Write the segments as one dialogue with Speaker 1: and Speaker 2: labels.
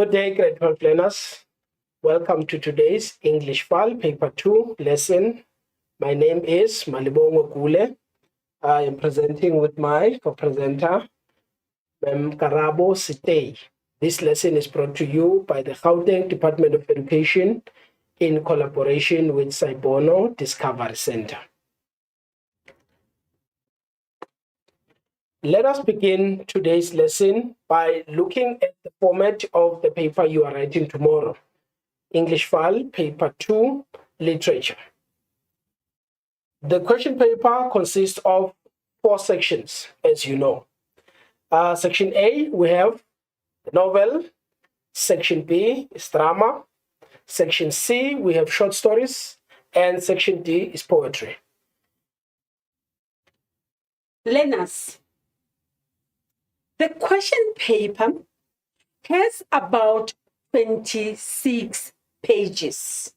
Speaker 1: Good day, grade 12 learners. Welcome to today's English File, Paper 2 lesson. My name is Malibongo Gule. I am presenting with my co-presenter, Mem Karabo Sitei. This lesson is brought to you by the Gauteng Department of Education in collaboration with Saibono Discovery Center. Let us begin today's lesson by looking at the format of the paper you are writing tomorrow. English File, Paper 2, Literature. The question paper consists of 4 sections, as you know. Section A, we have the novel. Section B is drama. Section C, we have short stories. And Section D is poetry.
Speaker 2: Learners, the question paper has about 26 pages.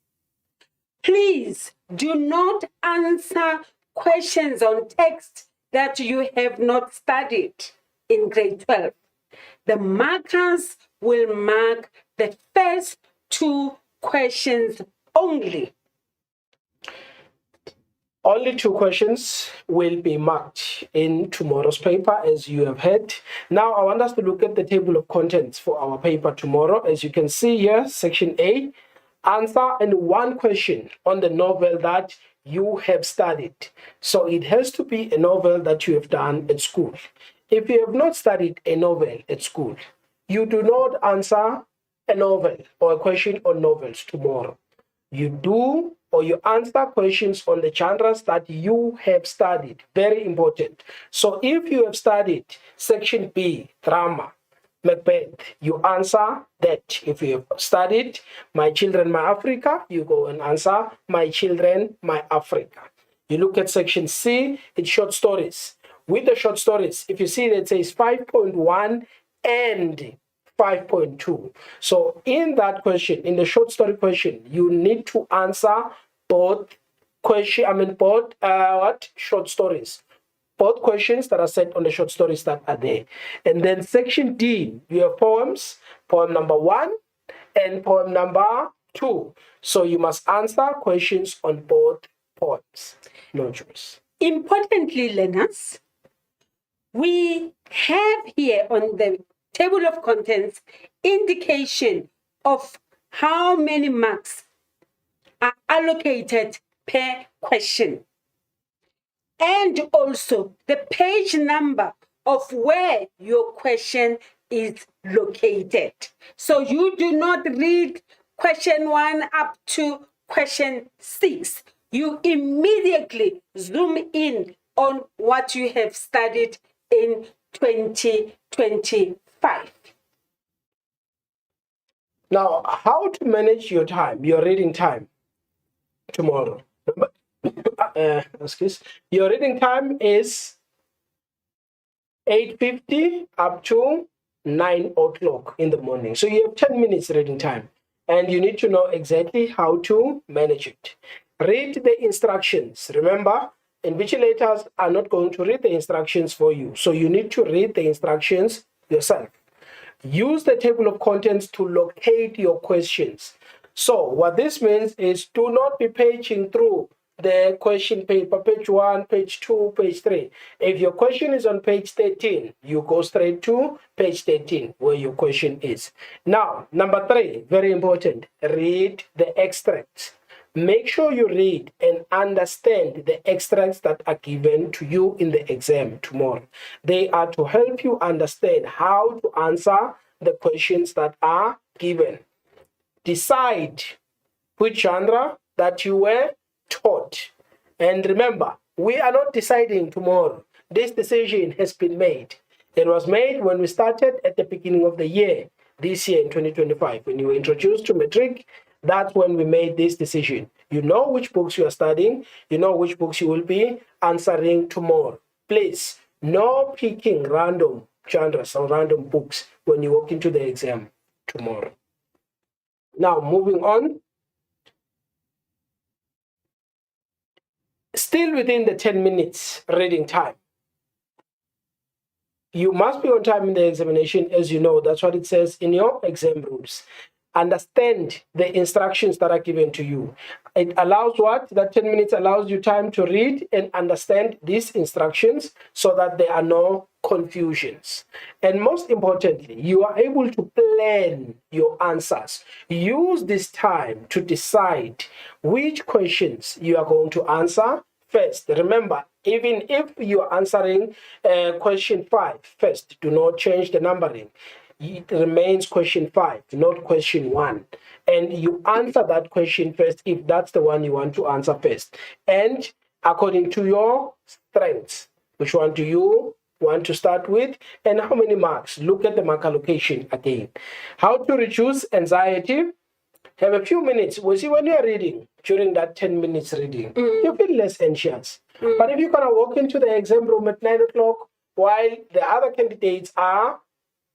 Speaker 2: Please do not answer questions on text that you have not studied in grade 12. The markers will mark the first 2 questions only.
Speaker 1: Only 2 questions will be marked in tomorrow's paper, as you have heard. Now, I want us to look at the table of contents for our paper tomorrow. As you can see here, Section A, answer and 1 question on the novel that you have studied. So it has to be a novel that you have done at school. If you have not studied a novel at school, you do not answer a novel or a question on novels tomorrow. You do or you answer questions on the genres that you have studied. Very important. So if you have studied Section B, drama, Macbeth, you answer that. If you have studied My Children, My Africa, you go and answer My Children, My Africa. You look at Section C, it's short stories. With the short stories, if you see that it says 5.1 and 5.2. So in that question, in the short story question, you need to answer both short stories. Both questions that are set on the short stories that are there. And then Section D, you have poems, poem number 1 and poem number 2. So you must answer questions on both poems. No choice.
Speaker 2: Importantly, learners, we have here on the table of contents indication of how many marks are allocated per question, and also the page number of where your question is located. So you do not read question 1 up to question 6. You immediately zoom in on what you have studied in 2025.
Speaker 1: Now, how to manage your time, your reading time tomorrow? Your reading time is 8:50 up to 9 o'clock in the morning. So you have 10 minutes reading time, and you need to know exactly how to manage it. Read the instructions. Remember, invigilators are not going to read the instructions for you. So you need to read the instructions yourself. Use the table of contents to locate your questions. So what this means is do not be paging through the question paper, page 1, page 2, page 3. If your question is on page 13, you go straight to page 13 where your question is. Now, number 3, very important, read the extracts. Make sure you read and understand the extracts that are given to you in the exam tomorrow. They are to help you understand how to answer the questions that are given. Decide which genre that you were taught. And remember, we are not deciding tomorrow. This decision has been made. It was made when we started at the beginning of the year, this year in 2025. When you were introduced to Matric, that's when we made this decision. You know which books you are studying. You know which books you will be answering tomorrow. Please, no picking random genres or random books when you walk into the exam tomorrow. Now, moving on. Still within the 10 minutes reading time. You must be on time in the examination, as you know. That's what it says in your exam rules. Understand the instructions that are given to you. It allows what? That 10 minutes allows you time to read and understand these instructions so that there are no confusions. And most importantly, you are able to plan your answers. Use this time to decide which questions you are going to answer first. Remember, even if you are answering question 5 first, do not change the numbering. It remains question 5, not question 1. And you answer that question first if that's the one you want to answer first. And according to your strengths, which one do you want to start with and how many marks? Look at the mark allocation again. How to reduce anxiety? Have a few minutes. We'll see when you are reading, during that 10 minutes reading, you feel less anxious. But if you're going to walk into the exam room at 9 o'clock while the other candidates are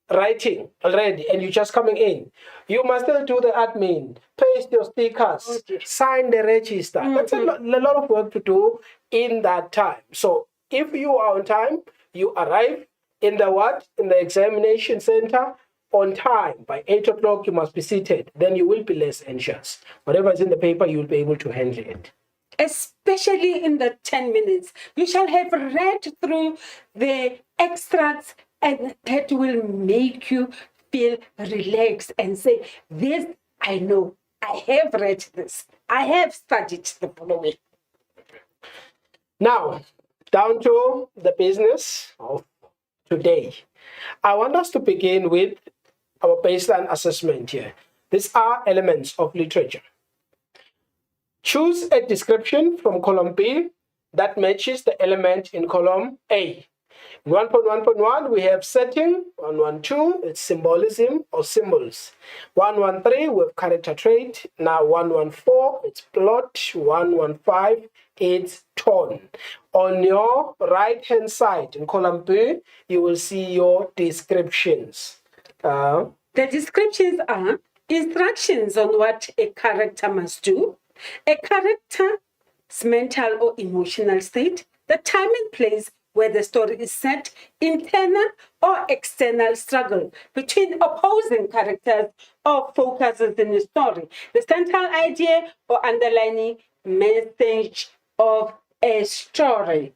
Speaker 1: writing already and you're just coming in, you must still do the admin, paste your stickers, sign the register. That's a lot of work to do in that time. So if you are on time, you arrive in the examination center on time. By 8 o'clock, you must be seated. Then you will be less anxious. Whatever is in the paper, you'll be able to handle it.
Speaker 2: Especially in the 10 minutes. You shall have read through the extracts, and that will make you feel relaxed and say, this I know. I have read this. I have studied the following.
Speaker 1: Now, down to the business of today. I want us to begin with our baseline assessment here. These are elements of literature. Choose a description from column B that matches the element in column A. 1.1.1, we have setting. 1.1.2, it's symbolism or symbols. 1.1.3, we have character trait. Now 1.1.4, it's plot. 1.1.5, it's tone. On your right-hand side, in column B, you will see your descriptions.
Speaker 2: The descriptions are instructions on what a character must do, a character's mental or emotional state, the time and place where the story is set, internal or external struggle between opposing characters or focuses in the story, the central idea or underlining message of a story.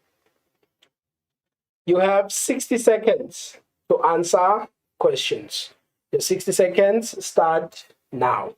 Speaker 1: You have 60 seconds to answer questions. Your 60 seconds start now.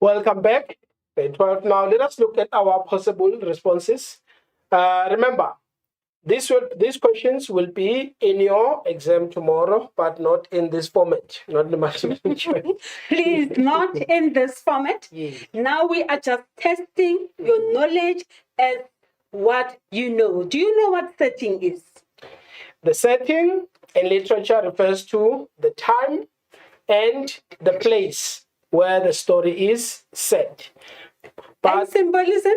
Speaker 1: Welcome back. Grade 12. Now let us look at our possible responses. Remember, these questions will be in your exam tomorrow, but not in this format, not in the multiple choice.
Speaker 2: Please, not in this format.
Speaker 1: Yes.
Speaker 2: Now we are just testing your knowledge and what you know. Do you know what setting is?
Speaker 1: The setting in literature refers to the time and the place where the story is set.
Speaker 2: And symbolism?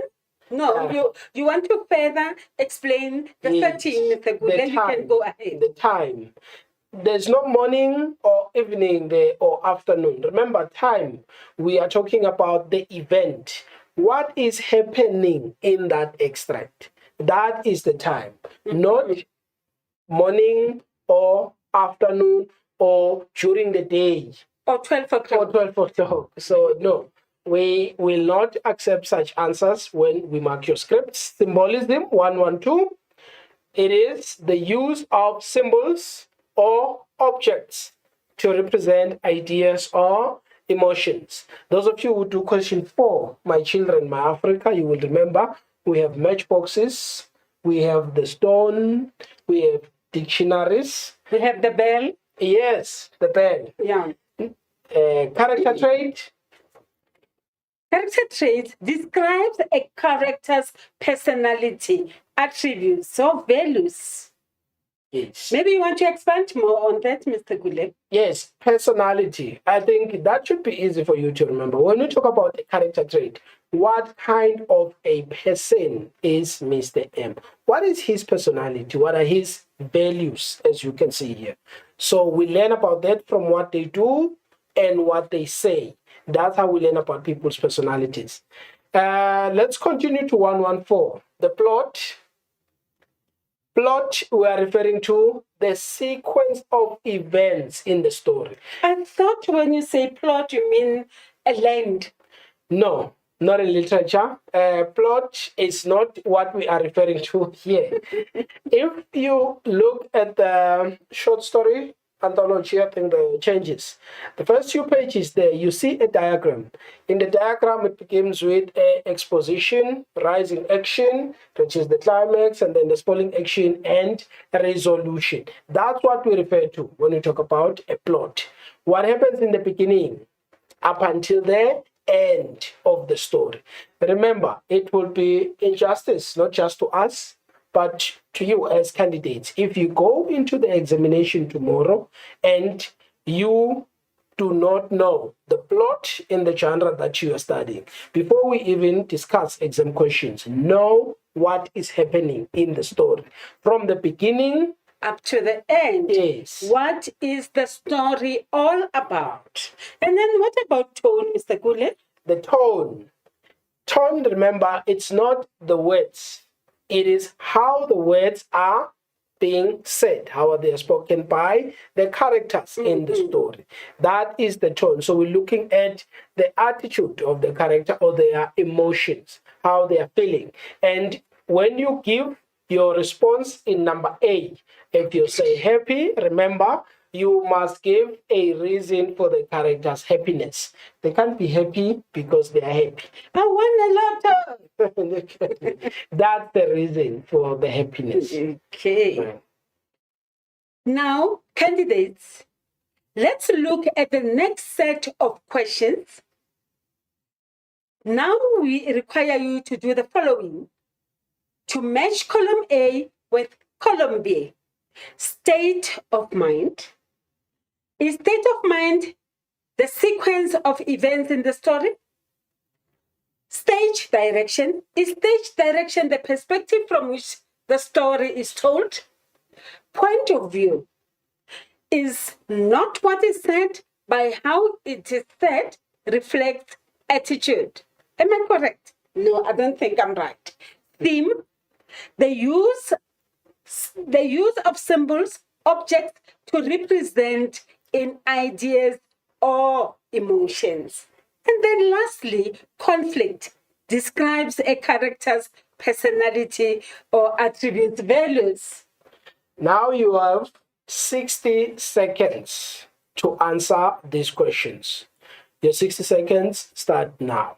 Speaker 2: No, you want to further explain the setting, Mr. Good, then you can go ahead.
Speaker 1: The time. There's no morning or evening there or afternoon. Remember, time, we are talking about the event. What is happening in that extract? That is the time, not morning or afternoon or during the day.
Speaker 2: Or 12 o'clock.
Speaker 1: Or 12 o'clock. So, no, we will not accept such answers when we mark your scripts. Symbolism, 112. It is the use of symbols or objects to represent ideas or emotions. Those of you who do question 4, My Children, My Africa, you will remember we have matchboxes, we have the stone, we have dictionaries.
Speaker 2: We have the bell.
Speaker 1: Yes, the bell.
Speaker 2: Yeah.
Speaker 1: Character trait.
Speaker 2: Character trait describes a character's personality, attributes, or values.
Speaker 1: Yes.
Speaker 2: Maybe you want to expand more on that, Mr. Gule?
Speaker 1: Yes, personality. I think that should be easy for you to remember. When we talk about a character trait, what kind of a person is Mr. M? What is his personality? What are his values, as you can see here? So we learn about that from what they do and what they say. That's how we learn about people's personalities. Let's continue to 114. The plot. Plot, we are referring to the sequence of events in the story.
Speaker 2: I thought when you say plot, you mean a land.
Speaker 1: No, not in literature. Plot is not what we are referring to here. If you look at the short story anthology, I think the changes. The first few pages there, you see a diagram. In the diagram, it begins with a exposition, rising action, which is the climax, and then the spelling action and a resolution. That's what we refer to when we talk about a plot. What happens in the beginning up until the end of the story. Remember, it will be injustice, not just to us, but to you as candidates. If you go into the examination tomorrow and you do not know the plot in the genre that you are studying, before we even discuss exam questions, know what is happening in the story. From the beginning
Speaker 2: up to the end.
Speaker 1: Yes.
Speaker 2: What is the story all about? And then what about tone, Mr. Gule?
Speaker 1: The tone. Tone, remember, it's not the words. It is how the words are being said, how they are spoken by the characters in the story. That is the tone. So we're looking at the attitude of the character or their emotions, how they are feeling. And when you give your response in number A, if you say happy, remember, you must give a reason for the character's happiness. They can't be happy because they are happy.
Speaker 2: I won a lot.
Speaker 1: That's the reason for the happiness.
Speaker 2: Okay.
Speaker 1: Right.
Speaker 2: Now, candidates, let's look at the next set of questions. Now we require you to do the following. To match column A with column B. State of mind. Is state of mind the sequence of events in the story? Stage direction. Is stage direction the perspective from which the story is told? Point of view is not what is said, by how it is said reflects attitude. Am I correct? No, I don't think I'm right. Theme, the use of symbols, objects to represent in ideas or emotions. And then lastly, conflict describes a character's personality or attribute values.
Speaker 1: Now you have 60 seconds to answer these questions. Your 60 seconds start now.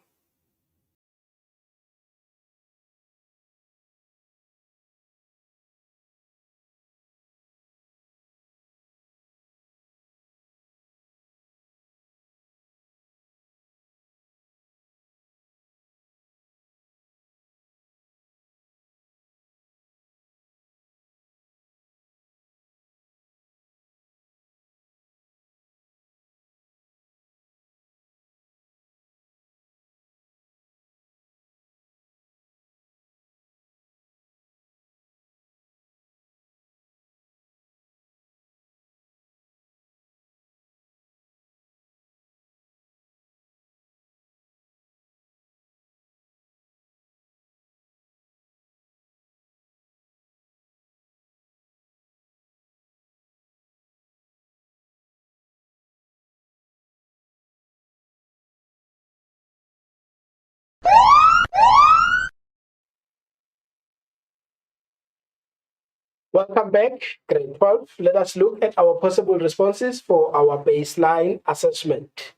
Speaker 1: Welcome back, grade 12. Let us look at our possible responses for our baseline assessment.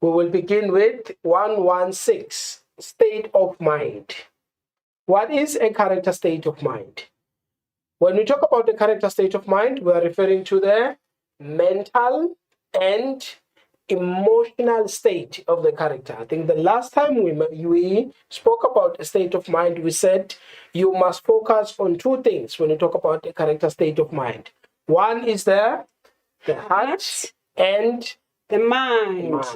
Speaker 1: We will begin with 116, state of mind. What is a character state of mind? When we talk about the character state of mind, we are referring to the mental and emotional state of the character. I think the last time we spoke about a state of mind, we said you must focus on two things when you talk about the character state of mind. One is the heart and
Speaker 2: the mind.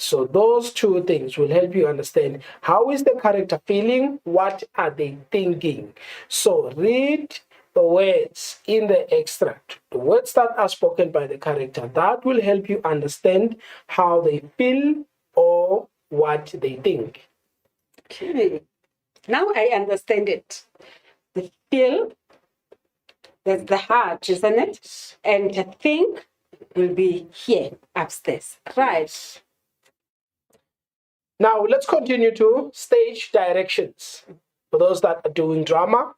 Speaker 1: So those two things will help you understand how is the character feeling, what are they thinking. So read the words in the extract, the words that are spoken by the character. That will help you understand how they feel or what they think.
Speaker 2: Okay. Now I understand it. The feel, that's the heart, isn't it? And the think will be here upstairs. Right.
Speaker 1: Now let's continue to stage directions. For those that are doing drama,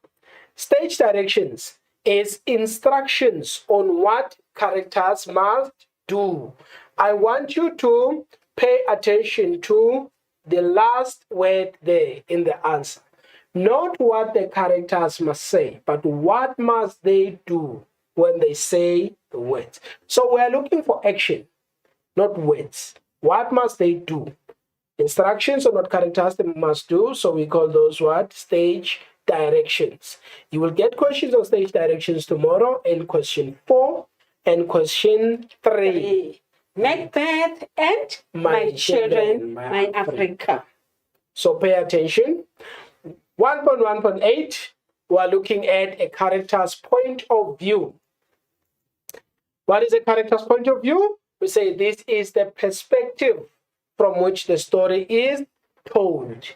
Speaker 1: stage directions is instructions on what characters must do. I want you to pay attention to the last word there in the answer. Not what the characters must say, but what must they do when they say the words. So we're looking for action, not words. What must they do? Instructions on what characters they must do. So we call those what? Stage directions. You will get questions on stage directions tomorrow in question 4 and question 3.
Speaker 2: Macbeth and my children, my Africa.
Speaker 1: So pay attention. 1.1.8, we are looking at a character's point of view. What is a character's point of view? We say this is the perspective from which the story is told.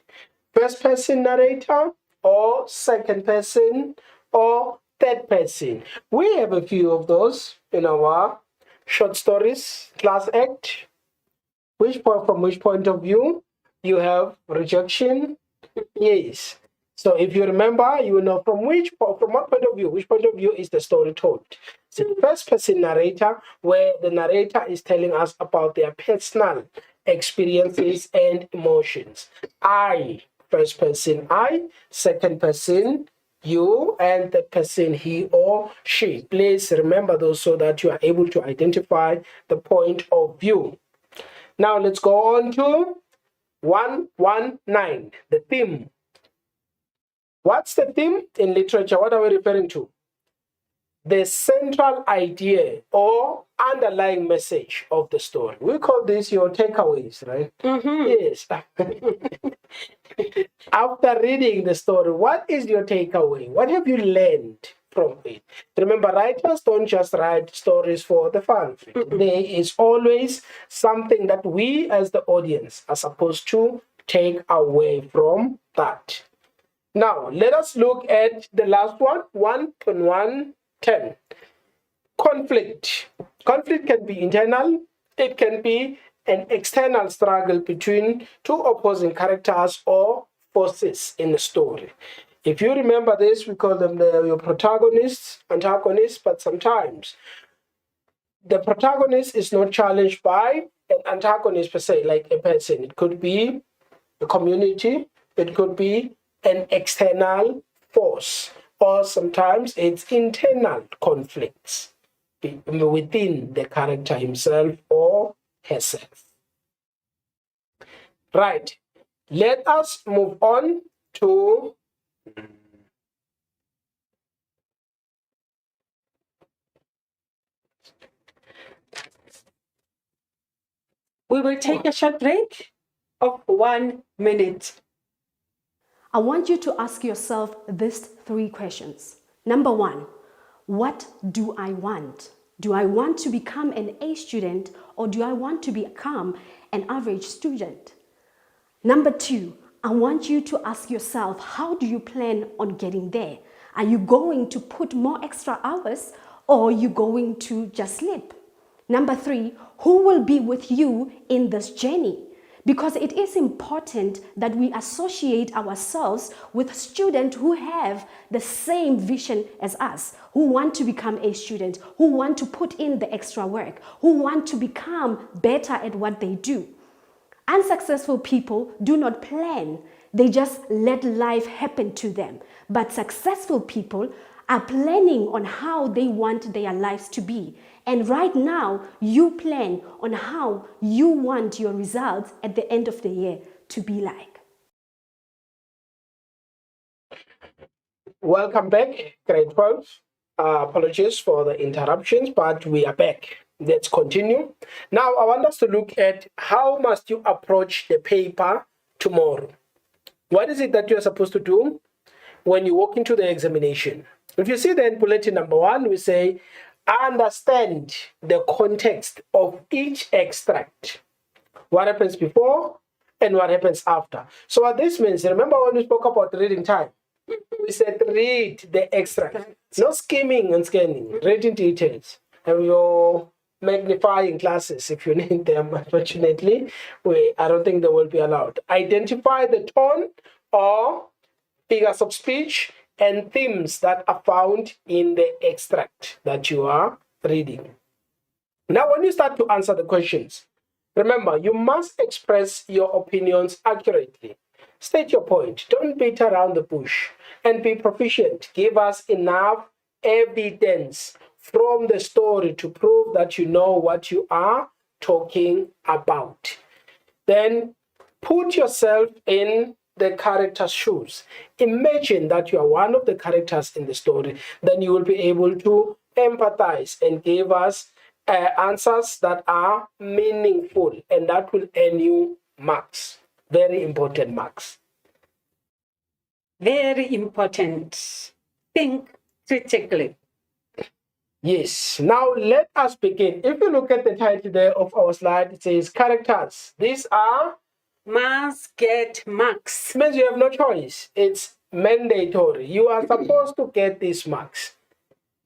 Speaker 1: First person narrator or second person or third person. We have a few of those in our short stories class act. From which point of view? You have rejection. Yes. So if you remember, you will know from what point of view, which point of view is the story told. It's the first person narrator, where the narrator is telling us about their personal experiences and emotions. I, first person I, second person you, and the person he or she. Please remember those so that you are able to identify the point of view. Now let's go on to 119, the theme. What's the theme in literature? What are we referring to? The central idea or underlying message of the story. We call this your takeaways, right? Yes. After reading the story, what is your takeaway? What have you learned from it? Remember, writers don't just write stories for the fun. There is always something that we as the audience are supposed to take away from that. Now, let us look at the last one, 1.110. Conflict. Conflict can be internal. It can be an external struggle between two opposing characters or forces in the story. If you remember this, we call them your protagonists, antagonists, but sometimes the protagonist is not challenged by an antagonist per se, like a person. It could be a community, it could be an external force, or sometimes it's internal conflicts within the character himself or herself. Right, let us move on to
Speaker 2: we will take a short break of 1 minute.
Speaker 3: I want you to ask yourself these 3 questions. Number 1, what do I want? Do I want to become an A student or do I want to become an average student? Number 2, I want you to ask yourself, how do you plan on getting there? Are you going to put more extra hours or are you going to just sleep? Number 3, who will be with you in this journey? because it is important that we associate ourselves with students who have the same vision as us, who want to become a student, who want to put in the extra work, who want to become better at what they do. Unsuccessful people do not plan, they just let life happen to them. But successful people are planning on how they want their lives to be. And right now, you plan on how you want your results at the end of the year to be like.
Speaker 1: Welcome back, grade 12. Apologies for the interruptions, but we are back. Let's continue. Now, I want us to look at how must you approach the paper tomorrow. What is it that you're supposed to do when you walk into the examination? If you see then bulletin number 1, we say, understand the context of each extract. What happens before and what happens after. So what this means, remember when we spoke about reading time? We said read the extract. No skimming and scanning. Reading details. Have your magnifying glasses if you need them. Unfortunately, I don't think they will be allowed. Identify the tone or figures of speech and themes that are found in the extract that you are reading. Now, when you start to answer the questions, remember, you must express your opinions accurately. State your point. Don't beat around the bush and be proficient. Give us enough evidence from the story to prove that you know what you are talking about. Then put yourself in the character's shoes. Imagine that you are one of the characters in the story. Then you will be able to empathize and give us answers that are meaningful, and that will earn you marks. Very important marks.
Speaker 2: Very important. Think critically.
Speaker 1: Yes. Now let us begin. If you look at the title there of our slide, it says characters. These are
Speaker 2: Must get marks.
Speaker 1: means you have no choice. It's mandatory. You are supposed to get these marks.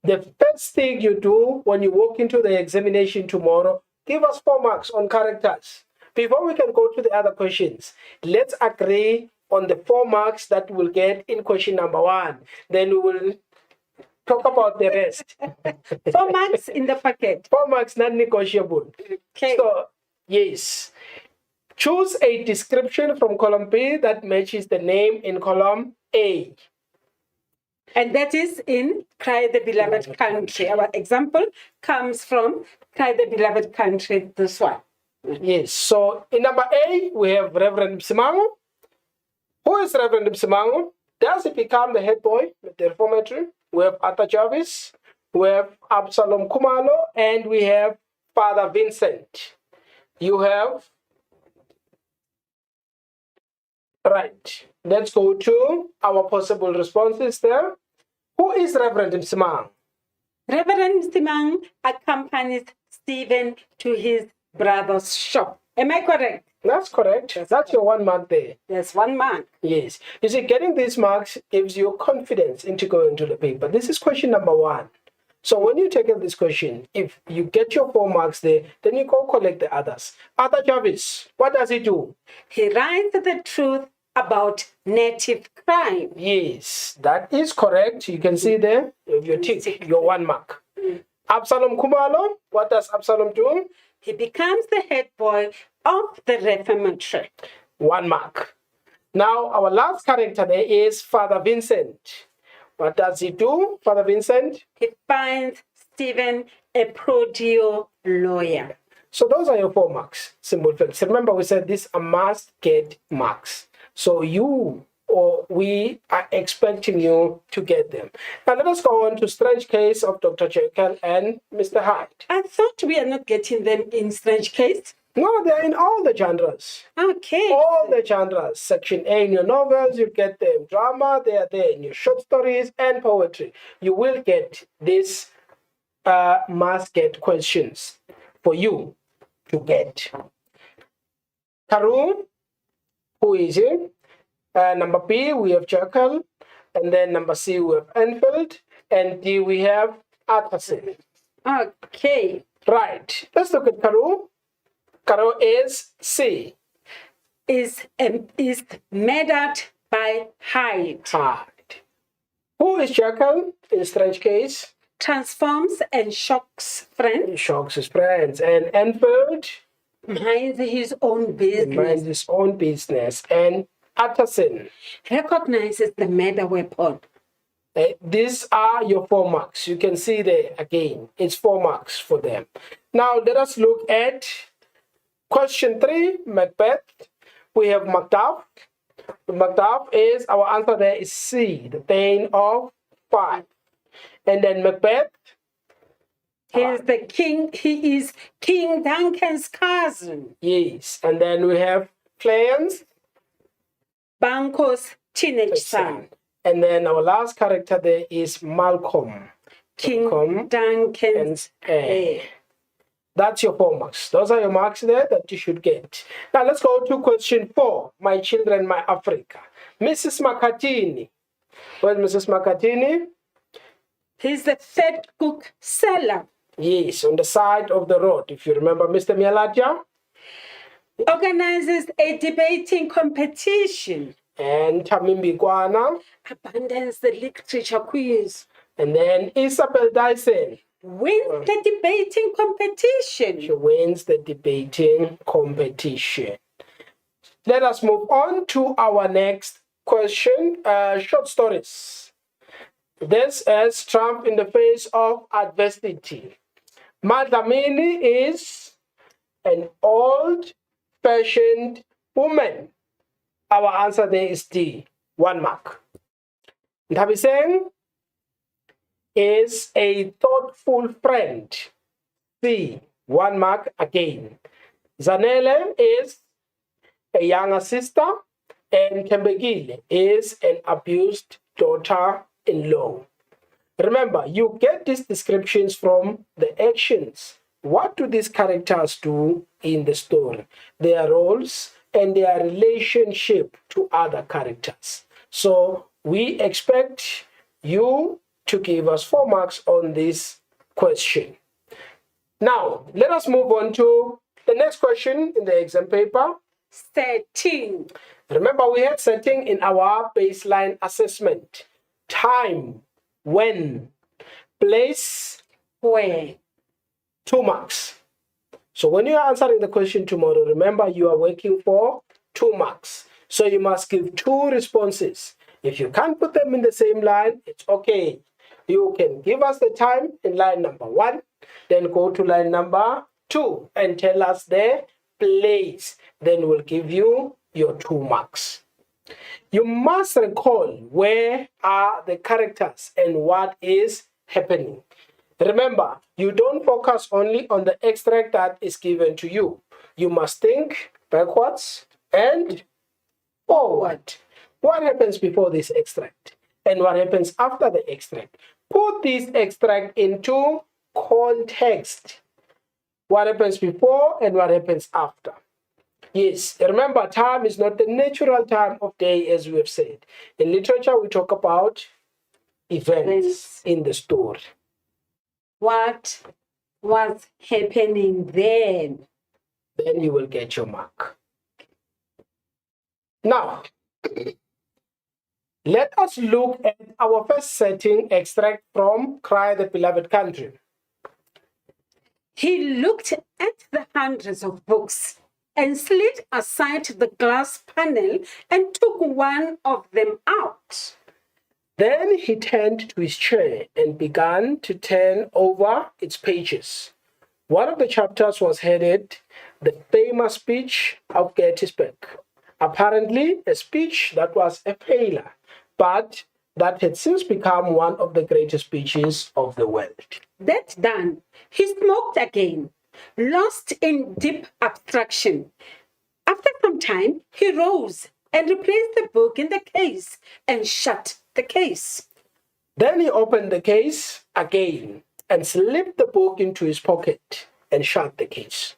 Speaker 1: The first thing you do when you walk into the examination tomorrow, give us 4 marks on characters. Before we can go to the other questions, let's agree on the 4 marks that we'll get in question number 1. Then we will talk about the rest.
Speaker 2: 4 marks in the packet.
Speaker 1: 4 marks, non-negotiable.
Speaker 2: Okay.
Speaker 1: So, yes. Choose a description from column B that matches the name in column A.
Speaker 2: And that is in Cry the Beloved Country. Our example comes from Cry the Beloved Country, this one.
Speaker 1: Yes. So, in number A, we have Reverend Msimango. Who is Reverend Msimango? Does he become the head boy at the reformatory? We have Arthur Jarvis, we have Absalom Kumalo, and we have Father Vincent. You have... Right. Let's go to our possible responses there. Who is Reverend Msimang?
Speaker 2: Reverend Msimang accompanies Stephen to his brother's shop. Am I correct?
Speaker 1: That's correct. That's your 1 mark there.
Speaker 2: There's 1 mark.
Speaker 1: Yes. You see, getting these marks gives you confidence into going to the paper. This is question number 1. So when you take this question, if you get your 4 marks there, then you go collect the others. Arthur Jarvis, what does he do?
Speaker 2: He writes the truth about native crime.
Speaker 1: Yes, that is correct. You can see there, your tick, your 1 mark. Absalom Kumalo, what does Absalom do?
Speaker 2: He becomes the head boy of the reformatory.
Speaker 1: 1 mark. Now, our last character there is Father Vincent. What does he do, Father Vincent?
Speaker 2: He finds Stephen a prodigal lawyer.
Speaker 1: So those are your 4 marks, simple facts. Remember, we said these are must get marks. So you or we are expecting you to get them. Now let us go on to Strange Case of Dr. Jekyll and Mr. Hyde.
Speaker 2: I thought we are not getting them in Strange Case.
Speaker 1: No, they're in all the genres.
Speaker 2: Okay.
Speaker 1: All the genres. Section A in your novels, you get them. Drama, they are there in your short stories and poetry. You will get these must get questions for you to get. Karu, who is it? Number B, we have Jekyll. And then number C, we have Enfield. And D, we have Utterson.
Speaker 2: Okay.
Speaker 1: Right. Let's look at Karu. Karo is C.
Speaker 2: is murdered by Hyde.
Speaker 1: Hyde. Who is Jekyll in Strange Case?
Speaker 2: Transforms and shocks friends.
Speaker 1: Shocks his friends. And Enfield?
Speaker 2: Minds his own business.
Speaker 1: Minds his own business. And Utterson?
Speaker 2: Recognizes the murder weapon.
Speaker 1: These are your 4 marks. You can see there again. It's 4 marks for them. Now let us look at question 3, Macbeth. We have Macduff. Macduff is, our answer there is C, the Thane of Fife. And then Macbeth.
Speaker 2: He is the king. He is King Duncan's cousin.
Speaker 1: Yes. And then we have Clarence.
Speaker 2: Banquo's teenage son.
Speaker 1: And then our last character there is Malcolm.
Speaker 2: King Duncan's heir.
Speaker 1: That's your 4 marks. Those are your marks there that you should get. Now let's go to question 4. My children, my Africa. Mrs. Makatini. Where's Mrs. Makatini?
Speaker 2: He's the fat cook seller.
Speaker 1: Yes, on the side of the road. If you remember Mr. Mialaja.
Speaker 2: Organizes a debating competition.
Speaker 1: And Tamimbi Kwana.
Speaker 2: Abandons the literature quiz.
Speaker 1: And then Isabel Dyson.
Speaker 2: Wins the debating competition.
Speaker 1: She wins the debating competition. Let us move on to our next question. Short stories. This is Triumph in the Face of Adversity. Madlamini is an old-fashioned woman. Our answer there is D, 1 mark. Ntabiseng is a thoughtful friend. C, 1 mark again. Zanele is a younger sister. And Kembegile is an abused daughter-in-law. Remember, you get these descriptions from the actions. What do these characters do in the story? Their roles and their relationship to other characters. So we expect you to give us 4 marks on this question. Now, let us move on to the next question in the exam paper.
Speaker 2: Setting.
Speaker 1: Remember, we had setting in our baseline assessment. Time, when, place,
Speaker 2: where.
Speaker 1: 2 marks. So when you are answering the question tomorrow, remember you are working for 2 marks. So you must give 2 responses. If you can't put them in the same line, it's okay. You can give us the time in line number 1, then go to line number 2 and tell us the place. Then we'll give you your 2 marks. You must recall where are the characters and what is happening. Remember, you don't focus only on the extract that is given to you. You must think backwards and forward. What happens before this extract? And what happens after the extract? Put this extract into context. What happens before and what happens after? Yes, remember, time is not the natural time of day, as we have said. In literature, we talk about events in the story.
Speaker 2: What was happening then?
Speaker 1: Then you will get your mark. Now, let us look at our first setting extract from Cry the Beloved Country.
Speaker 2: He looked at the hundreds of books and slid aside the glass panel and took one of them out.
Speaker 1: Then he turned to his chair and began to turn over its pages. One of the chapters was headed, "The Famous Speech of Gettysburg." Apparently, a speech that was a failure, but that had since become one of the greatest speeches of the world.
Speaker 2: That done, he smoked again, lost in deep abstraction. After some time, he rose and replaced the book in the case and shut the case.
Speaker 1: Then he opened the case again and slipped the book into his pocket and shut the case.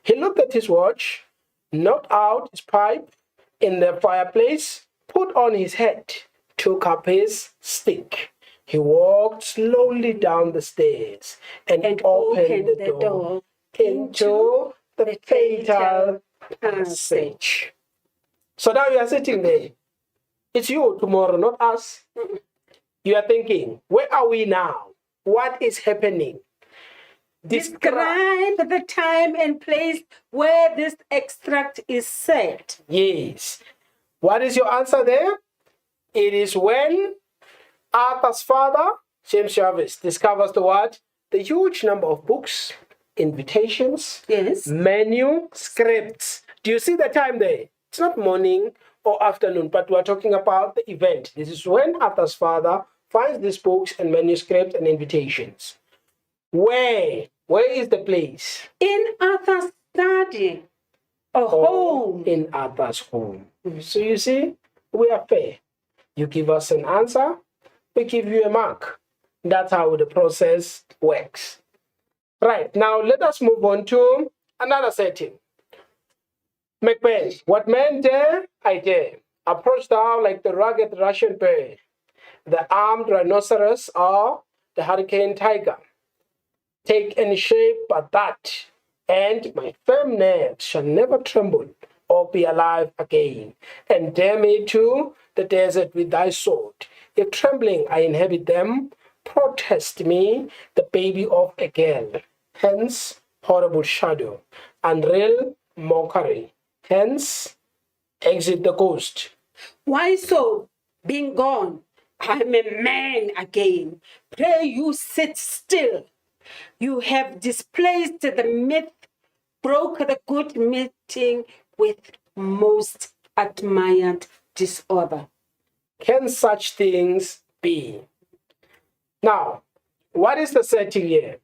Speaker 1: He looked at his watch, knocked out his pipe in the fireplace, put on his hat, took up his stick. He walked slowly down the stairs and opened the door into the fatal passage. So now you are sitting there. It's you tomorrow, not us. You are thinking, where are we now? What is happening?
Speaker 2: Describe the time and place where this extract is said.
Speaker 1: Yes. What is your answer there? It is when Arthur's father, James Jarvis, discovers the what? The huge number of books, invitations,
Speaker 2: Yes.
Speaker 1: manuscripts. Do you see the time there? It's not morning or afternoon, but we're talking about the event. This is when Arthur's father finds these books and manuscripts and invitations. Where? Where is the place?
Speaker 2: In Arthur's study or home.
Speaker 1: In Arthur's home. So you see, we are fair. You give us an answer, we give you a mark. That's how the process works. Right, now let us move on to another setting. Macbeth, what man dare, I dare. Approach thou like the rugged Russian bear, the armed rhinoceros or the hurricane tiger. Take any shape but that, and my firm nerves shall never tremble or be alive again. And dare me to the desert with thy sword. If trembling I inhabit them, protest me, the baby of a girl. Hence, horrible shadow, unreal mockery. Hence, exit the ghost.
Speaker 2: Why so? Being gone, I'm a man again. Pray you sit still. You have displaced the myth, broke the good meeting with most admired disorder.
Speaker 1: Can such things be? Now, what is the setting here?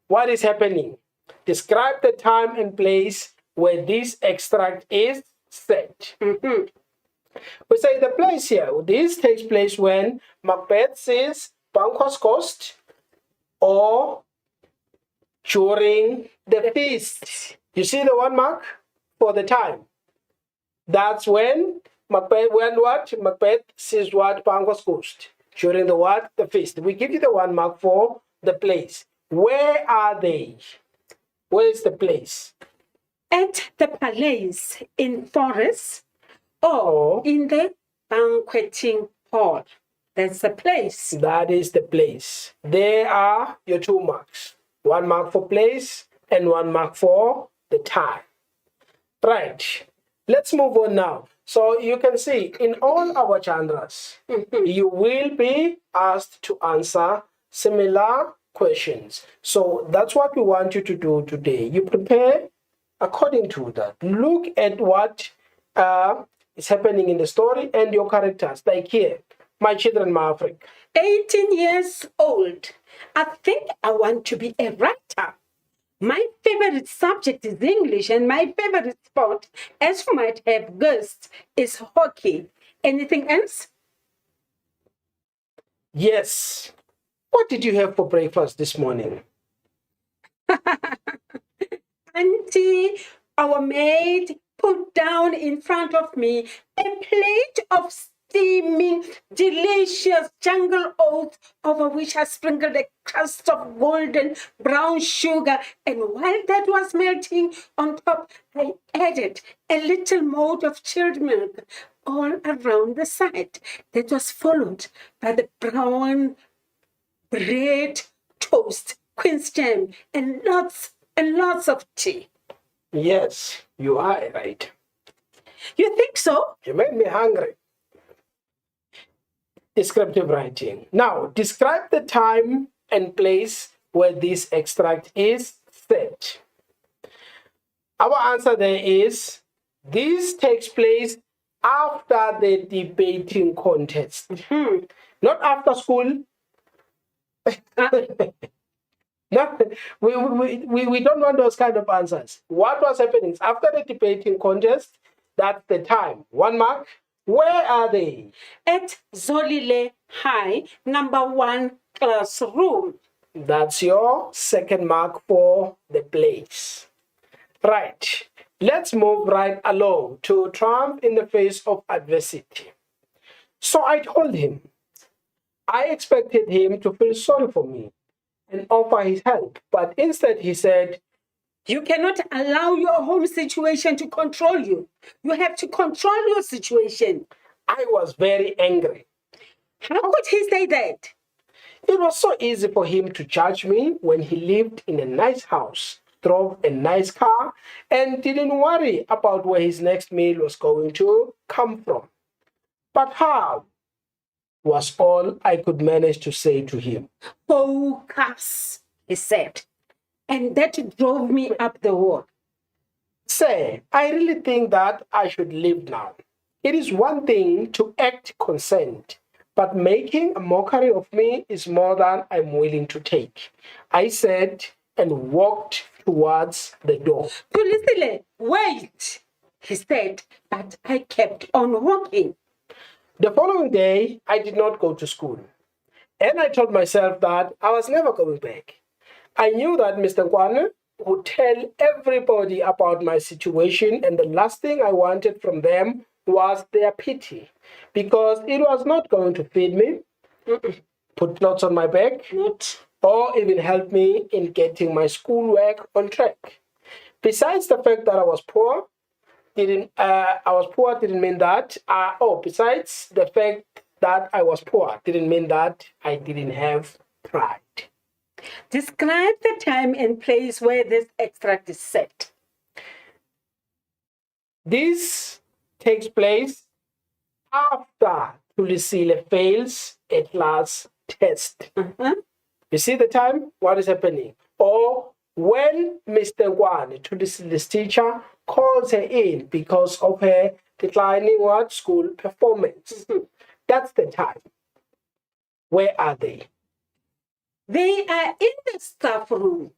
Speaker 1: What is happening? Describe the time and place where this extract is set. We say the place here. This takes place when Macbeth sees Banquo's ghost or during the feast. You see the one mark for the time. That's when Macbeth sees what? Banquo's ghost. During the what? The feast. We give you the one mark for the place. Where are they? Where is the place?
Speaker 2: At the palace in Forest or in the banqueting hall. That's the place.
Speaker 1: That is the place. There are your two marks. One mark for place and one mark for the time. Right. Let's move on now. So you can see in all our genres, you will be asked to answer similar questions. So that's what we want you to do today. You prepare according to that. Look at what is happening in the story and your characters. Like here, My Children, My Africa.
Speaker 2: 18 years old. I think I want to be a writer. My favorite subject is English, and my favorite sport, as you might have guessed, is hockey. Anything else?
Speaker 1: Yes. What did you have for breakfast this morning?
Speaker 2: Auntie, our maid put down in front of me a plate of steaming, delicious jungle oats, over which I sprinkled a crust of golden brown sugar. And while that was melting on top, I added a little mold of chilled milk all around the side. That was followed by the brown bread, toast, quince jam, and lots of tea.
Speaker 1: Yes, you are right.
Speaker 2: You think so?
Speaker 1: You made me hungry. Descriptive writing. Now, describe the time and place where this extract is set. Our answer there is, this takes place after the debating contest. Not after school. No, we don't want those kind of answers. What was happening is after the debating contest, that's the time. One mark. Where are they?
Speaker 2: At Zolile High, number 1 classroom.
Speaker 1: That's your second mark for the place. Right. Let's move right along to triumph in the face of adversity. So I told him, I expected him to feel sorry for me and offer his help, but instead he said,
Speaker 2: You cannot allow your home situation to control you. You have to control your situation.
Speaker 1: I was very angry.
Speaker 2: How could he say that?
Speaker 1: It was so easy for him to judge me when he lived in a nice house, drove a nice car, and didn't worry about where his next meal was going to come from. But how was all I could manage to say to him.
Speaker 2: Focus, he said. And that drove me up the wall.
Speaker 1: Say, I really think that I should leave now. It is one thing to act consent, but making a mockery of me is more than I'm willing to take. I said and walked towards the door.
Speaker 2: Tulisile, wait, he said, but I kept on walking.
Speaker 1: The following day, I did not go to school. And I told myself that I was never going back. I knew that Mr. Nkwane would tell everybody about my situation, and the last thing I wanted from them was their pity, because it was not going to feed me, put clothes on my back, or even help me in getting my schoolwork on track. Besides the fact that I was poor, didn't mean that. Besides the fact that I was poor didn't mean that I didn't have pride.
Speaker 2: Describe the time and place where this extract is set.
Speaker 1: This takes place after Tulisile fails a class test. You see the time? What is happening? Or when Mr. Nkwane, Tulisile's teacher, calls her in because of her declining school performance. That's the time. Where are they?
Speaker 2: They are in the staff room.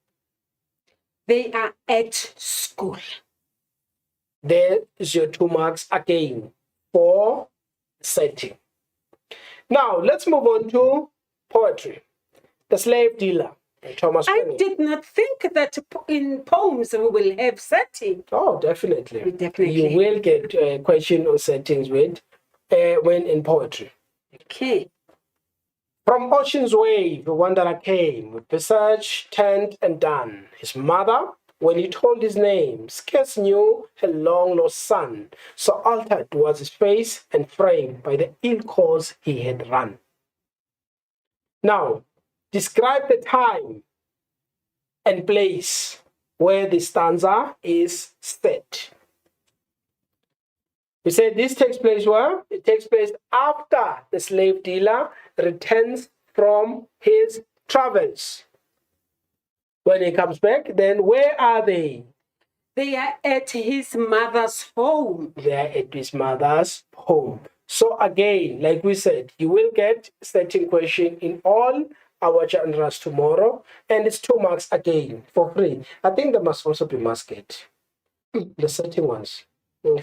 Speaker 2: They are at school.
Speaker 1: There's your 2 marks again for setting. Now, let's move on to poetry. The Slave Dealer, Thomas
Speaker 2: I
Speaker 1: Penny.
Speaker 2: did not think that in poems we will have setting.
Speaker 1: Oh, definitely.
Speaker 2: Definitely.
Speaker 1: You will get a question on settings when in poetry.
Speaker 2: Okay.
Speaker 1: From Ocean's Wave, the wanderer came, with visage tanned and done. His mother, when he told his name, scarce knew her long-lost son. So altered was his face and frame by the ill course he had run. Now, describe the time and place where the stanza is set. We said this takes place where? It takes place after the slave dealer returns from his travels. When he comes back, then where are they?
Speaker 2: They are at his mother's home.
Speaker 1: They are at his mother's home. So again, like we said, you will get setting question in all our genres tomorrow, and it's 2 marks again for free. I think there must also be musket. The setting ones.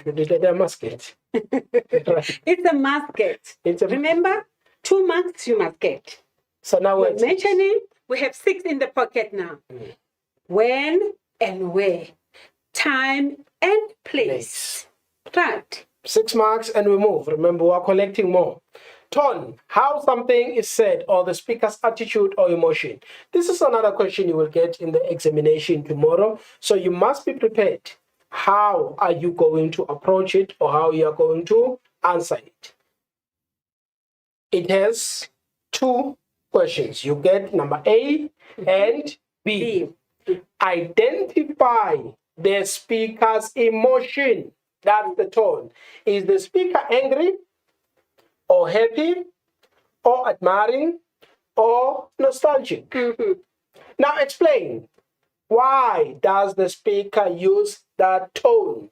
Speaker 1: They're musket. Right.
Speaker 2: It's a musket. Remember, 2 marks you must get.
Speaker 1: So now
Speaker 2: We're mentioning we have 6 in the pocket now. When and where, time and place. Right.
Speaker 1: 6 marks and we move. Remember, we are collecting more. Tone, how something is said or the speaker's attitude or emotion. This is another question you will get in the examination tomorrow. So you must be prepared. How are you going to approach it or how you are going to answer it? It has 2 questions. You get number A and B. Identify the speaker's emotion. That's the tone. Is the speaker angry or happy or admiring or nostalgic? Now explain. Why does the speaker use that tone?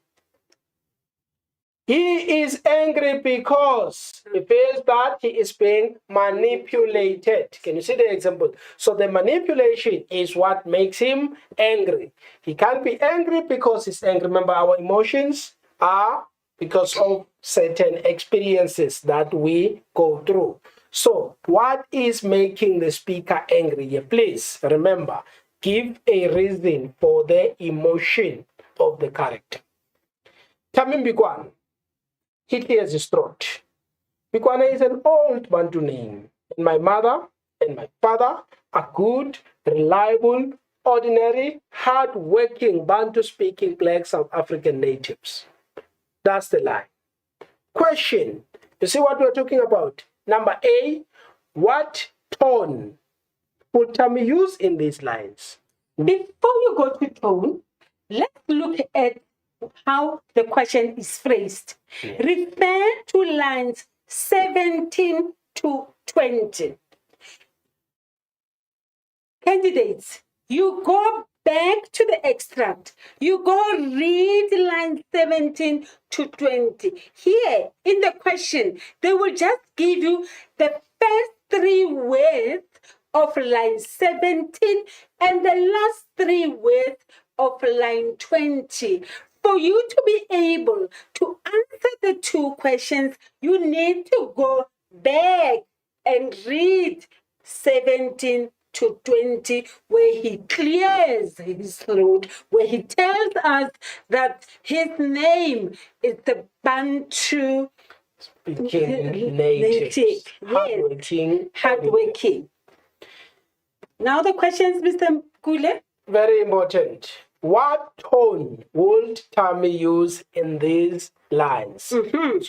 Speaker 1: He is angry because he feels that he is being manipulated. Can you see the example? So the manipulation is what makes him angry. He can't be angry because he's angry. Remember, our emotions are because of certain experiences that we go through. So what is making the speaker angry? Yeah, please remember, give a reason for the emotion of the character. Tamim Bikwan. He clears his throat. Bikwana is an old Bantu name. And my mother and my father are good, reliable, ordinary, hard-working, Bantu-speaking Black South African natives. That's the line. Question. You see what we're talking about? Number A, what tone would Tammy use in these lines?
Speaker 2: Before you go to tone, let's look at how the question is phrased.
Speaker 1: Yeah.
Speaker 2: Refer to lines 17 to 20. Candidates, you go back to the extract. You go read lines 17 to 20. Here in the question, they will just give you the first 3 words of line 17 and the last 3 words of line 20. For you to be able to answer the 2 questions, you need to go back and read 17 to 20, where he clears his throat, where he tells us that his name is the Bantu
Speaker 1: Speaking native.
Speaker 2: Yes.
Speaker 1: Hardworking.
Speaker 2: Hardworking. Now the questions, Mr. Kule.
Speaker 1: Very important. What tone would Tammy use in these lines? So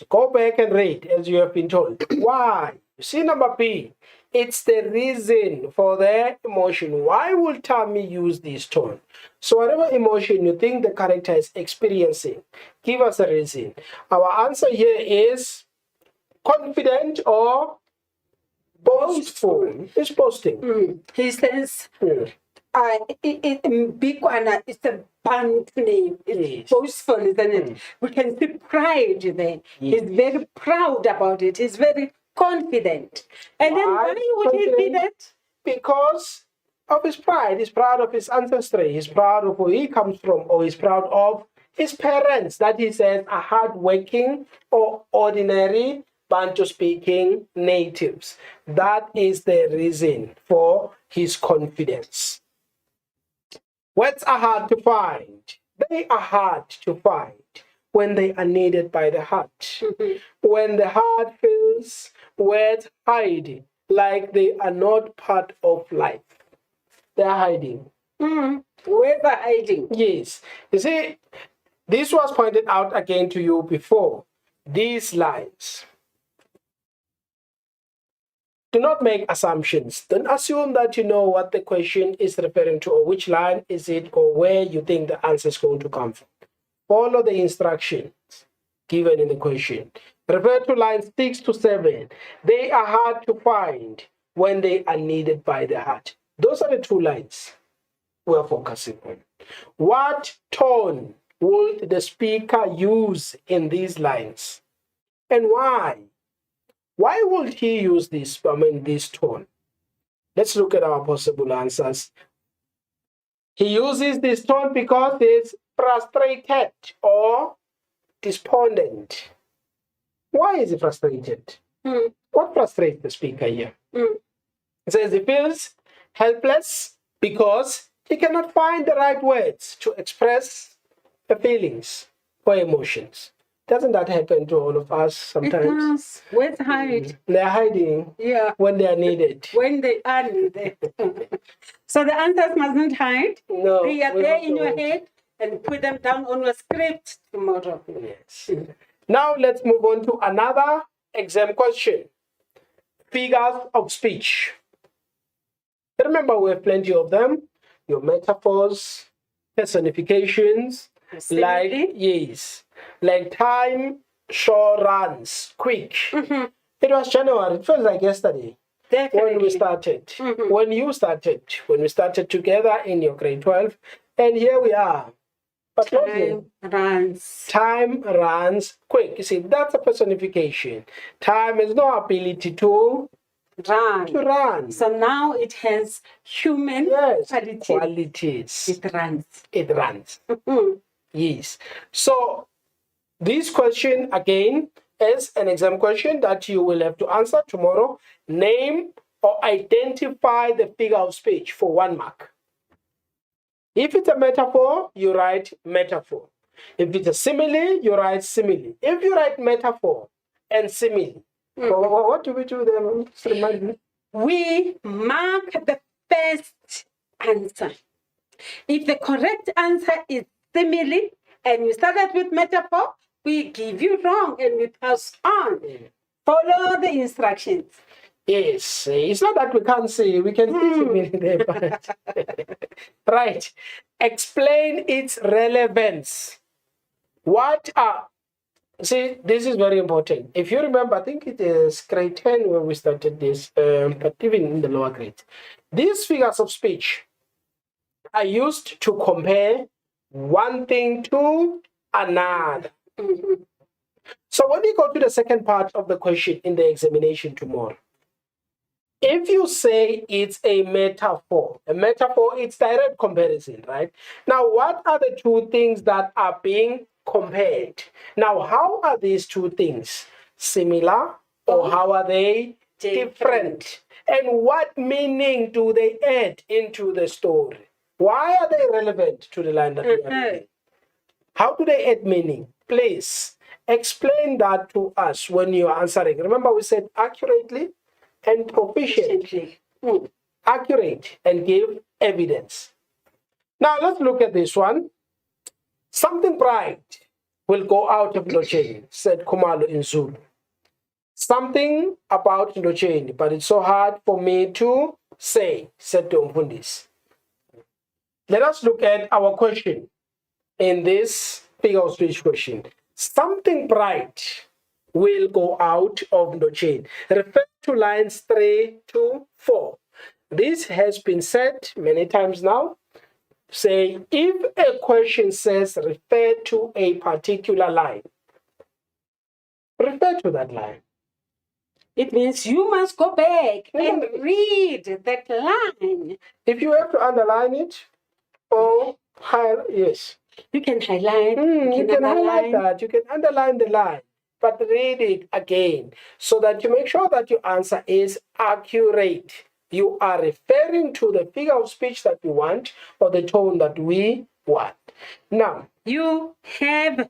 Speaker 1: go back and read as you have been told. Why? You see number B. It's the reason for their emotion. Why will Tammy use this tone? So whatever emotion you think the character is experiencing, give us a reason. Our answer here is confident or boastful. It's boasting.
Speaker 2: He says, Bikwana is a band name. It's
Speaker 1: Yes.
Speaker 2: boastful, isn't it? We can see pride there. He's very proud about it. He's very confident. And then
Speaker 1: Why
Speaker 2: why would he be
Speaker 1: confident?
Speaker 2: that?
Speaker 1: Because of his pride. He's proud of his ancestry. He's proud of where he comes from, or he's proud of his parents that he says are hardworking or ordinary Bantu-speaking natives. That is the reason for his confidence. Words are hard to find. They are hard to find when they are needed by the heart. When the heart feels, words hide like they are not part of life. They are hiding.
Speaker 2: Where's the hiding?
Speaker 1: Yes. You see, this was pointed out again to you before. These lines. Do not make assumptions. Don't assume that you know what the question is referring to, or which line is it, or where you think the answer is going to come from. Follow the instructions given in the question. Refer to lines 6 to 7. They are hard to find when they are needed by the heart. Those are the 2 lines we're focusing on. What tone would the speaker use in these lines? And why? Why would he use this tone? Let's look at our possible answers. He uses this tone because he's frustrated or despondent. Why is he frustrated? What frustrates the speaker here? It says he feels helpless because he cannot find the right words to express the feelings or emotions. Doesn't that happen to all of us sometimes?
Speaker 2: It does. Where's hide?
Speaker 1: They're hiding
Speaker 2: Yeah.
Speaker 1: when they are needed.
Speaker 2: When they are needed. So the answers mustn't hide.
Speaker 1: No,
Speaker 2: They are
Speaker 1: we
Speaker 2: there
Speaker 1: don't
Speaker 2: in your
Speaker 1: want.
Speaker 2: head, and put them down on your script tomorrow.
Speaker 1: Yes. Now let's move on to another exam question. Figures of speech. Remember, we have plenty of them. Your metaphors, personifications, like time sure runs quick. It was January. It feels like yesterday.
Speaker 2: Definitely.
Speaker 1: When we started, when we started together in your grade 12, and here we are. But
Speaker 2: Time runs.
Speaker 1: time runs quick. You see, that's a personification. Time has no ability to
Speaker 2: Run.
Speaker 1: run.
Speaker 2: So now it has human
Speaker 1: Qualities.
Speaker 2: It runs.
Speaker 1: It runs. Yes. So this question again is an exam question that you will have to answer tomorrow. Name or identify the figure of speech for 1 mark. If it's a metaphor, you write metaphor. If it's a simile, you write simile. If you write metaphor and simile, what do we do then? Just remind me.
Speaker 2: We mark the first answer. If the correct answer is simile and you started with metaphor, we give you wrong and we pass on. Follow the instructions.
Speaker 1: Yes, it's not that we can't see, we can see simile there, but right. Explain its relevance. See, this is very important. If you remember, I think it is grade 10 when we started this, but even in the lower grades. These figures of speech are used to compare one thing to another. So when we go to the second part of the question in the examination tomorrow, if you say it's a metaphor is direct comparison, right? Now, what are the two things that are being compared? Now, how are these two things? Similar, or how are they different? And what meaning do they add into the story? Why are they relevant to the line that we are reading? How do they add meaning? Please explain that to us when you are answering. Remember, we said accurately and proficiently. Accurate and give evidence. Now let's look at this one. Something bright will go out of Ndocheni, said Khumalo in Zulu. Something about Ndocheni, but it's so hard for me to say, said Domfundis. Let us look at our question in this figure of speech question. Something bright will go out of Ndocheni. Refer to lines 3 to 4. This has been said many times now. Say, if a question says refer to a particular line, refer to that line.
Speaker 2: It means you must go back and read that line.
Speaker 1: If you have to underline it, or yes.
Speaker 2: You can highlight.
Speaker 1: You can highlight that. You can underline the line, but read it again so that you make sure that your answer is accurate. You are referring to the figure of speech that you want or the tone that we want. Now,
Speaker 2: you have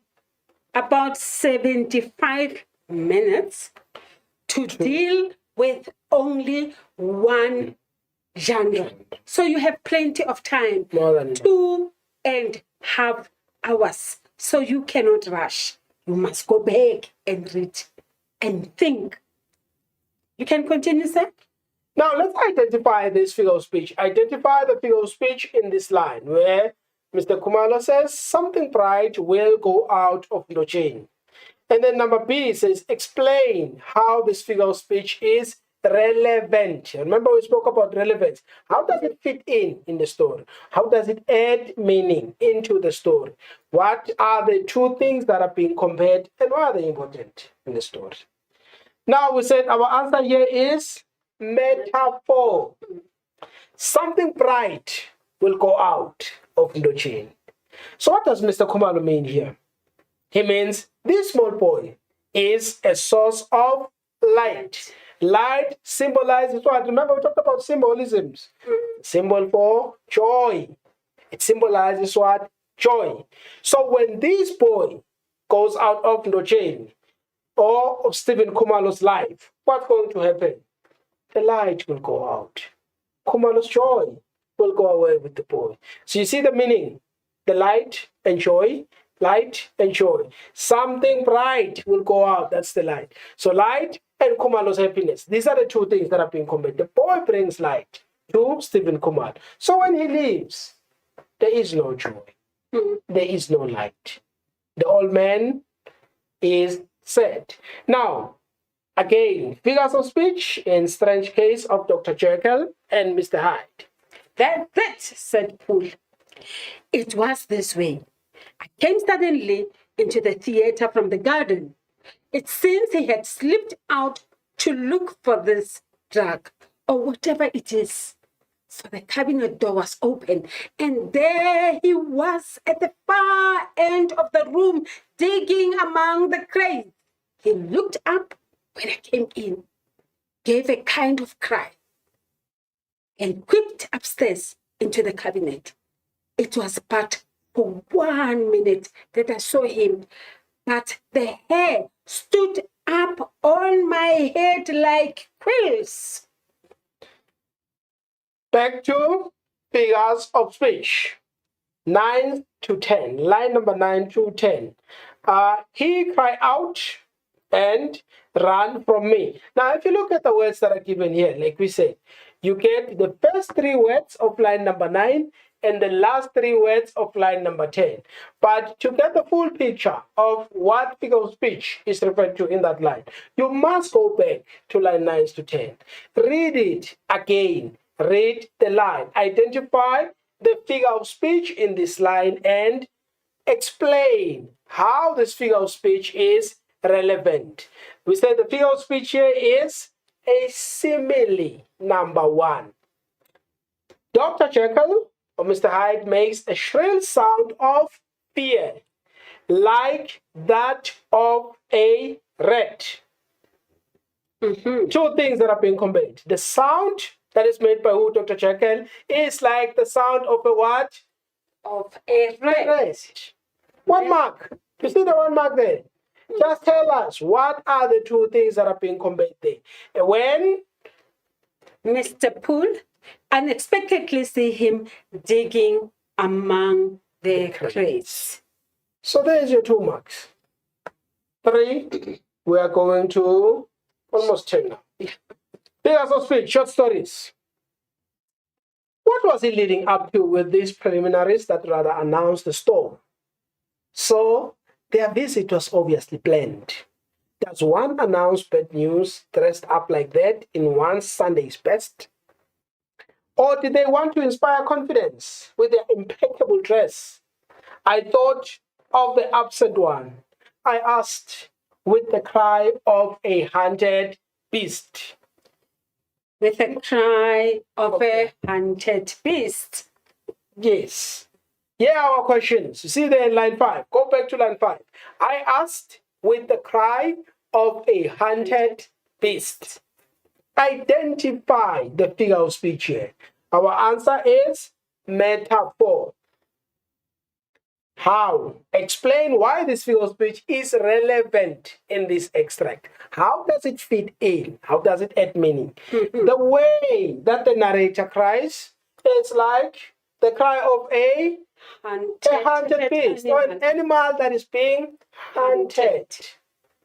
Speaker 2: about 75 minutes to deal with only one genre. So you have plenty of time.
Speaker 1: More than
Speaker 2: 2.5 hours. So you cannot rush. You must go back and read and think. You can continue, sir?
Speaker 1: Now, let's identify this figure of speech. Identify the figure of speech in this line where Mr. Khumalo says something bright will go out of Ndocheni. And then number B says explain how this figure of speech is relevant. Remember we spoke about relevance. How does it fit in the story? How does it add meaning into the story? What are the two things that are being compared and why are they important in the story? Now we said our answer here is metaphor. Something bright will go out of Ndocheni. So what does Mr. Khumalo mean here? He means this small boy is a source of light. Light symbolizes what? Remember we talked about symbolisms. Symbol for joy. It symbolizes what? Joy. So when this boy goes out of Ndocheni or of Stephen Khumalo's life, what's going to happen? The light will go out. Khumalo's joy will go away with the boy. So you see the meaning? The light and joy. Light and joy. Something bright will go out. That's the light. So light and Khumalo's happiness. These are the two things that are being combined. The boy brings light to Stephen Khumalo. So when he leaves, there is no joy. There is no light. The old man is sad. Now, again, figures of speech in strange case of Dr. Jekyll and Mr. Hyde.
Speaker 2: That's it, said Poole. It was this way. I came suddenly into the theater from the garden. It seems he had slipped out to look for this drug or whatever it is. So the cabinet door was open and there he was at the far end of the room digging among the crates. He looked up when I came in, gave a kind of cry and whipped upstairs into the cabinet. It was but for 1 minute that I saw him, but the hair stood up on my head like quills.
Speaker 1: Back to figures of speech. 9 to 10. Line number 9 to 10. He cried out and ran from me. Now, if you look at the words that are given here, like we said, you get the first 3 words of line number 9 and the last 3 words of line number 10. But to get the full picture of what figure of speech is referred to in that line, you must go back to line 9 to 10. Read it again. Read the line. Identify the figure of speech in this line and explain how this figure of speech is relevant. We said the figure of speech here is a simile, number 1. Dr. Jekyll or Mr. Hyde makes a shrill sound of fear, like that of a rat. 2 things that are being conveyed. The sound that is made by who, Dr. Jekyll, is like the sound of a what?
Speaker 2: Of a rat.
Speaker 1: 1 mark. You see the 1 mark there? Just tell us, what are the 2 things that are being conveyed there? When
Speaker 2: Mr. Poole unexpectedly see him digging among the crates.
Speaker 1: So there's your 2 marks. 3, we are going to almost 10 now. Figures of speech, short stories. What was he leading up to with these preliminaries that rather announced the storm? So their visit was obviously planned. Does one announce bad news dressed up like that in one's Sunday's best? Or did they want to inspire confidence with their impeccable dress? I thought of the absent one. I asked with the cry of a hunted beast.
Speaker 2: With a cry of a hunted beast.
Speaker 1: Yes. Here are our questions. You see there in line 5. Go back to line 5. I asked with the cry of a hunted beast. Identify the figure of speech here. Our answer is metaphor. How? Explain why this figure of speech is relevant in this extract. How does it fit in? How does it add meaning? The way that the narrator cries is like the cry of a hunted beast, or an animal that is being hunted.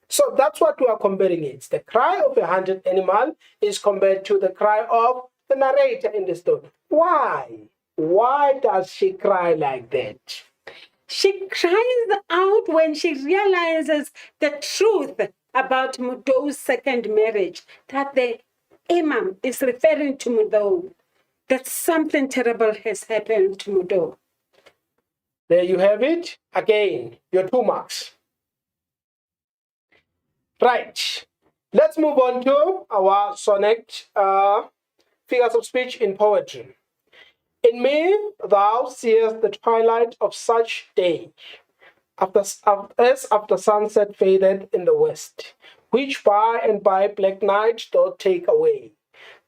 Speaker 1: So that's what we are comparing it. The cry of a hunted animal is compared to the cry of the narrator in the story. Why? Why does she cry like that?
Speaker 2: She cries out when she realizes the truth about Mudo's second marriage, that the Imam is referring to Mudo, that something terrible has happened to Mudo.
Speaker 1: There you have it. Again, your 2 marks. Right. Let's move on to our sonnet, figures of speech in poetry. In me thou seest the twilight of such day, as after sunset faded in the west, which by and by black night doth take away.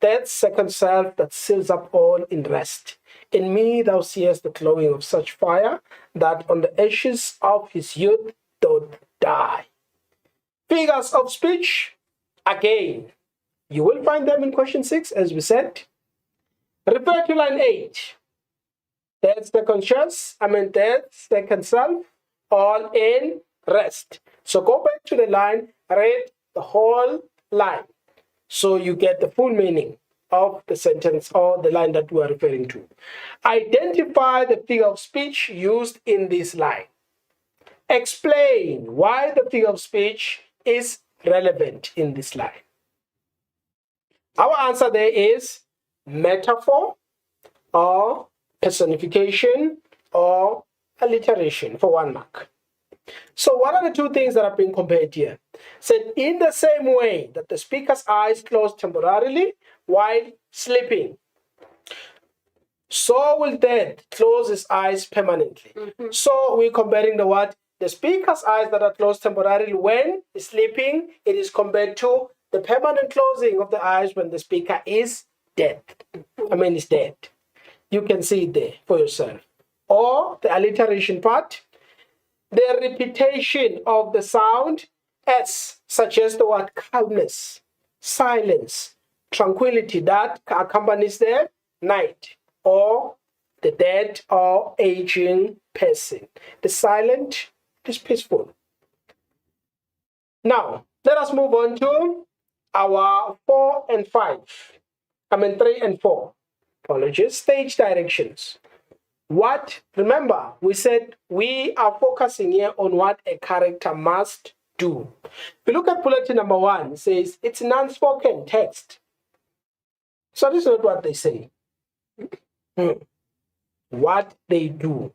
Speaker 1: That second self that seals up all in rest. In me thou seest the glowing of such fire, that on the ashes of his youth doth die. Figures of speech, again, you will find them in question 6, as we said. Refer to line 8. That's the second self, all in rest. So go back to the line, read the whole line, so you get the full meaning of the sentence or the line that we are referring to. Identify the figure of speech used in this line. Explain why the figure of speech is relevant in this line. Our answer there is metaphor, or personification, or alliteration for 1 mark. So what are the 2 things that are being compared here? Said in the same way that the speaker's eyes close temporarily while sleeping, so will death close his eyes permanently. So we're comparing the what? The speaker's eyes that are closed temporarily when he's sleeping, it is compared to the permanent closing of the eyes when the speaker is dead. Is dead. You can see it there for yourself. Or the alliteration part, the repetition of the sound S suggests the word calmness, silence, tranquility that accompanies the night, or the dead or aging person. The silent is peaceful. Now, let us move on to our 4 and 5. 3 and 4. Apologies. Stage directions. Remember, we said we are focusing here on what a character must do. If you look at bulletin number 1, it says it's non-spoken text. So this is not what they say. What they do.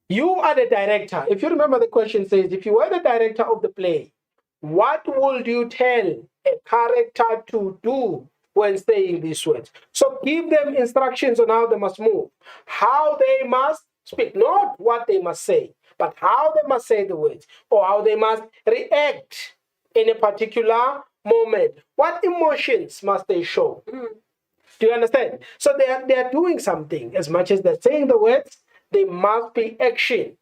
Speaker 1: You are the director. If you remember, the question says, if you were the director of the play, what would you tell a character to do when saying these words? So give them instructions on how they must move, how they must speak, not what they must say, but how they must say the words, or how they must react in a particular moment. What emotions must they show? Do you understand? So they are doing something. As much as they're saying the words, there must be action.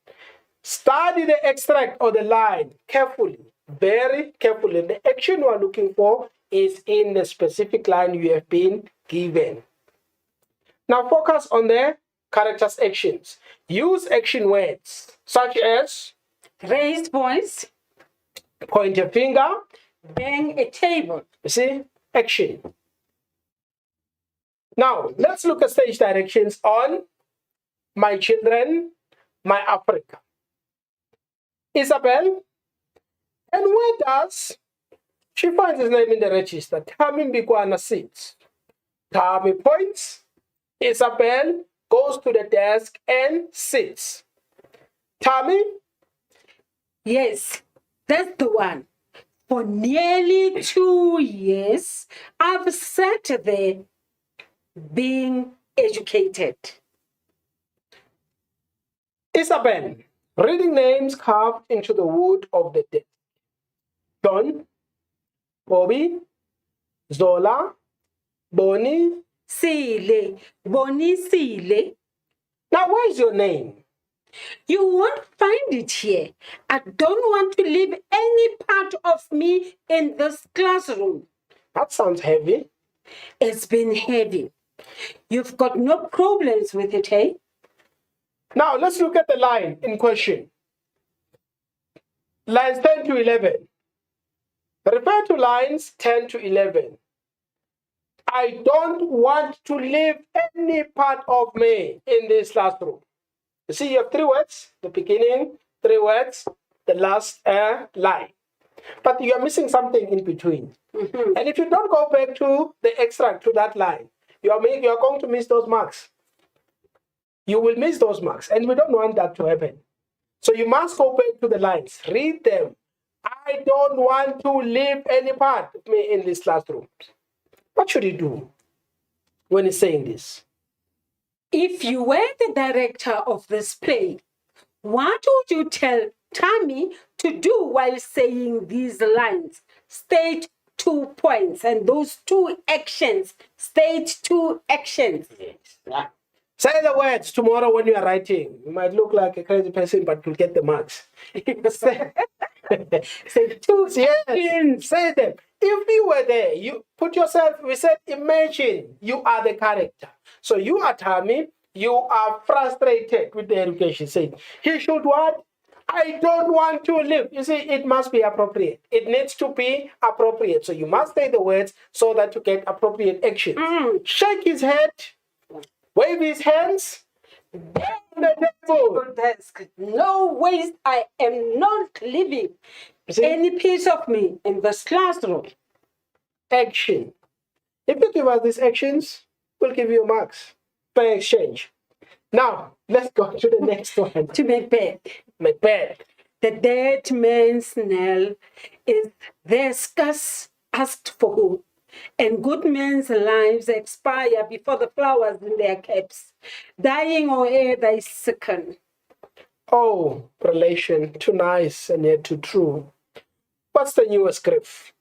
Speaker 1: Study the extract or the line carefully, very carefully. The action you are looking for is in the specific line you have been given. Now focus on the character's actions. Use action words such as
Speaker 2: Raised voice,
Speaker 1: point a finger,
Speaker 2: bang a table.
Speaker 1: you see, action. Now let's look at stage directions on My Children, My Africa. Isabel, and where does she finds his name in the register? Tammy Mbikwana sits. Tammy points. Isabel goes to the desk and sits. Tammy?
Speaker 2: Yes, that's the one. For nearly 2 years, I've sat there being educated.
Speaker 1: Isabel, reading names carved into the wood of the dead. John, Bobby, Zola, Bonnie.
Speaker 2: Sile, Boni Sile.
Speaker 1: Now, where's your name?
Speaker 2: You won't find it here. I don't want to leave any part of me in this classroom.
Speaker 1: That sounds heavy.
Speaker 2: It's been heavy. You've got no problems with it, eh?
Speaker 1: Now, let's look at the line in question. Lines 10 to 11. Refer to lines 10 to 11. I don't want to leave any part of me in this classroom. You see, you have 3 words, the beginning, 3 words, the last line. But you are missing something in between. And if you don't go back to the extract, to that line, you are going to miss those marks. You will miss those marks, and we don't want that to happen. So you must go back to the lines, read them. I don't want to leave any part of me in this classroom. What should he do when he's saying this?
Speaker 2: If you were the director of this play, what would you tell Tammy to do while saying these lines? State 2 points, and those 2 actions. State 2 actions.
Speaker 1: Yes. Say the words tomorrow when you are writing. You might look like a crazy person, but you'll get the marks. Say 2 actions. Say them. If you were there, you put yourself, we said, imagine you are the character. So you are Tammy, you are frustrated with the education. Say, he should what? I don't want to live. You see, it must be appropriate. It needs to be appropriate. So you must say the words so that you get appropriate action. Shake his head, wave his hands, down the table.
Speaker 2: Desk. No waste. I am not leaving any piece of me in this classroom.
Speaker 1: Action. If you give us these actions, we'll give you marks. Fair exchange. Now, let's go to the next one.
Speaker 2: To Macbeth.
Speaker 1: Macbeth.
Speaker 2: The dead man's knell is their scarce asked for who, and good men's lives expire before the flowers in their caps, dying or ere they sicken.
Speaker 1: Oh, relation, too nice and yet too true. What's the newest script?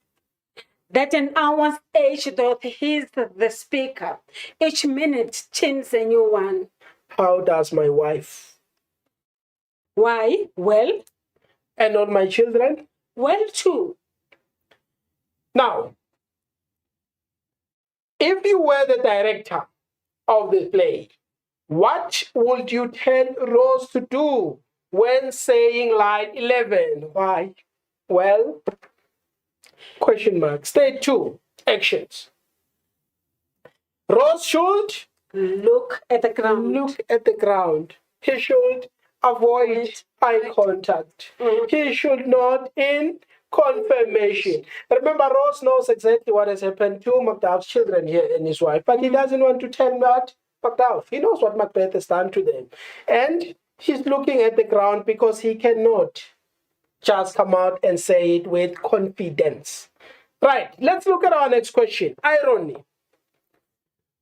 Speaker 2: That an hour's age doth he's the speaker, each minute chins a new one.
Speaker 1: How does my wife?
Speaker 2: Why? Well?
Speaker 1: And on my children?
Speaker 2: Well too.
Speaker 1: Now, if you were the director of the play, What would you tell Rose to do when saying line 11? Why? Well, question mark. Stage 2, actions. Rose should
Speaker 2: Look at the ground.
Speaker 1: look at the ground. He should avoid eye contact. He should nod in confirmation. Remember, Rose knows exactly what has happened to Macduff's children here and his wife, but he doesn't want to tell Macduff. He knows what Macbeth has done to them. And he's looking at the ground because he cannot just come out and say it with confidence. Right, let's look at our next question. Irony.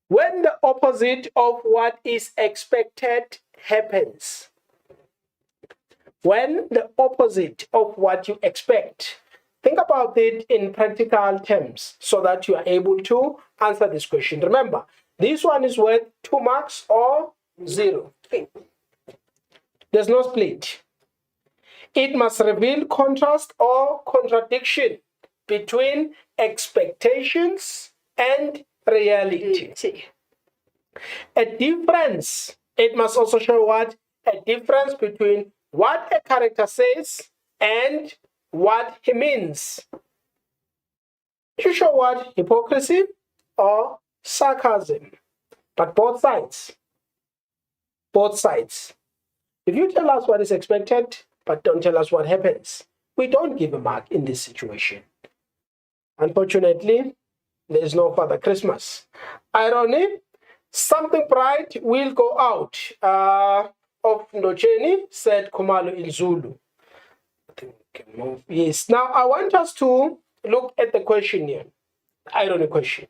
Speaker 1: When the opposite of what is expected happens. When the opposite of what you expect. Think about it in practical terms so that you are able to answer this question. Remember, this one is worth 2 marks or 0. There's no split. It must reveal contrast or contradiction between expectations and reality. A difference. It must also show what? A difference between what a character says and what he means. To show what? Hypocrisy or sarcasm. But both sides. Both sides. If you tell us what is expected, but don't tell us what happens, we don't give a mark in this situation. Unfortunately, there is no Father Christmas. Irony, something bright will go out of Nocheni, said Khumalo in Zulu. Yes. Now, I want us to look at the question here. Irony question.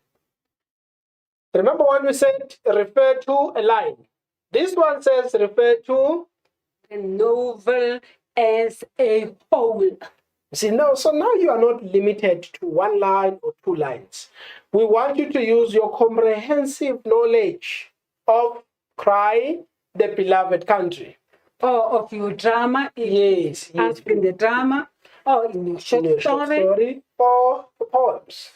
Speaker 1: Remember when we said refer to a line? This one says refer to
Speaker 2: The novel as a whole.
Speaker 1: See, now, so now you are not limited to 1 line or 2 lines. We want you to use your comprehensive knowledge of Cry, the Beloved Country.
Speaker 2: Or of your drama,
Speaker 1: Yes, yes.
Speaker 2: in the drama, or in your short
Speaker 1: In your short
Speaker 2: story.
Speaker 1: story or the poems.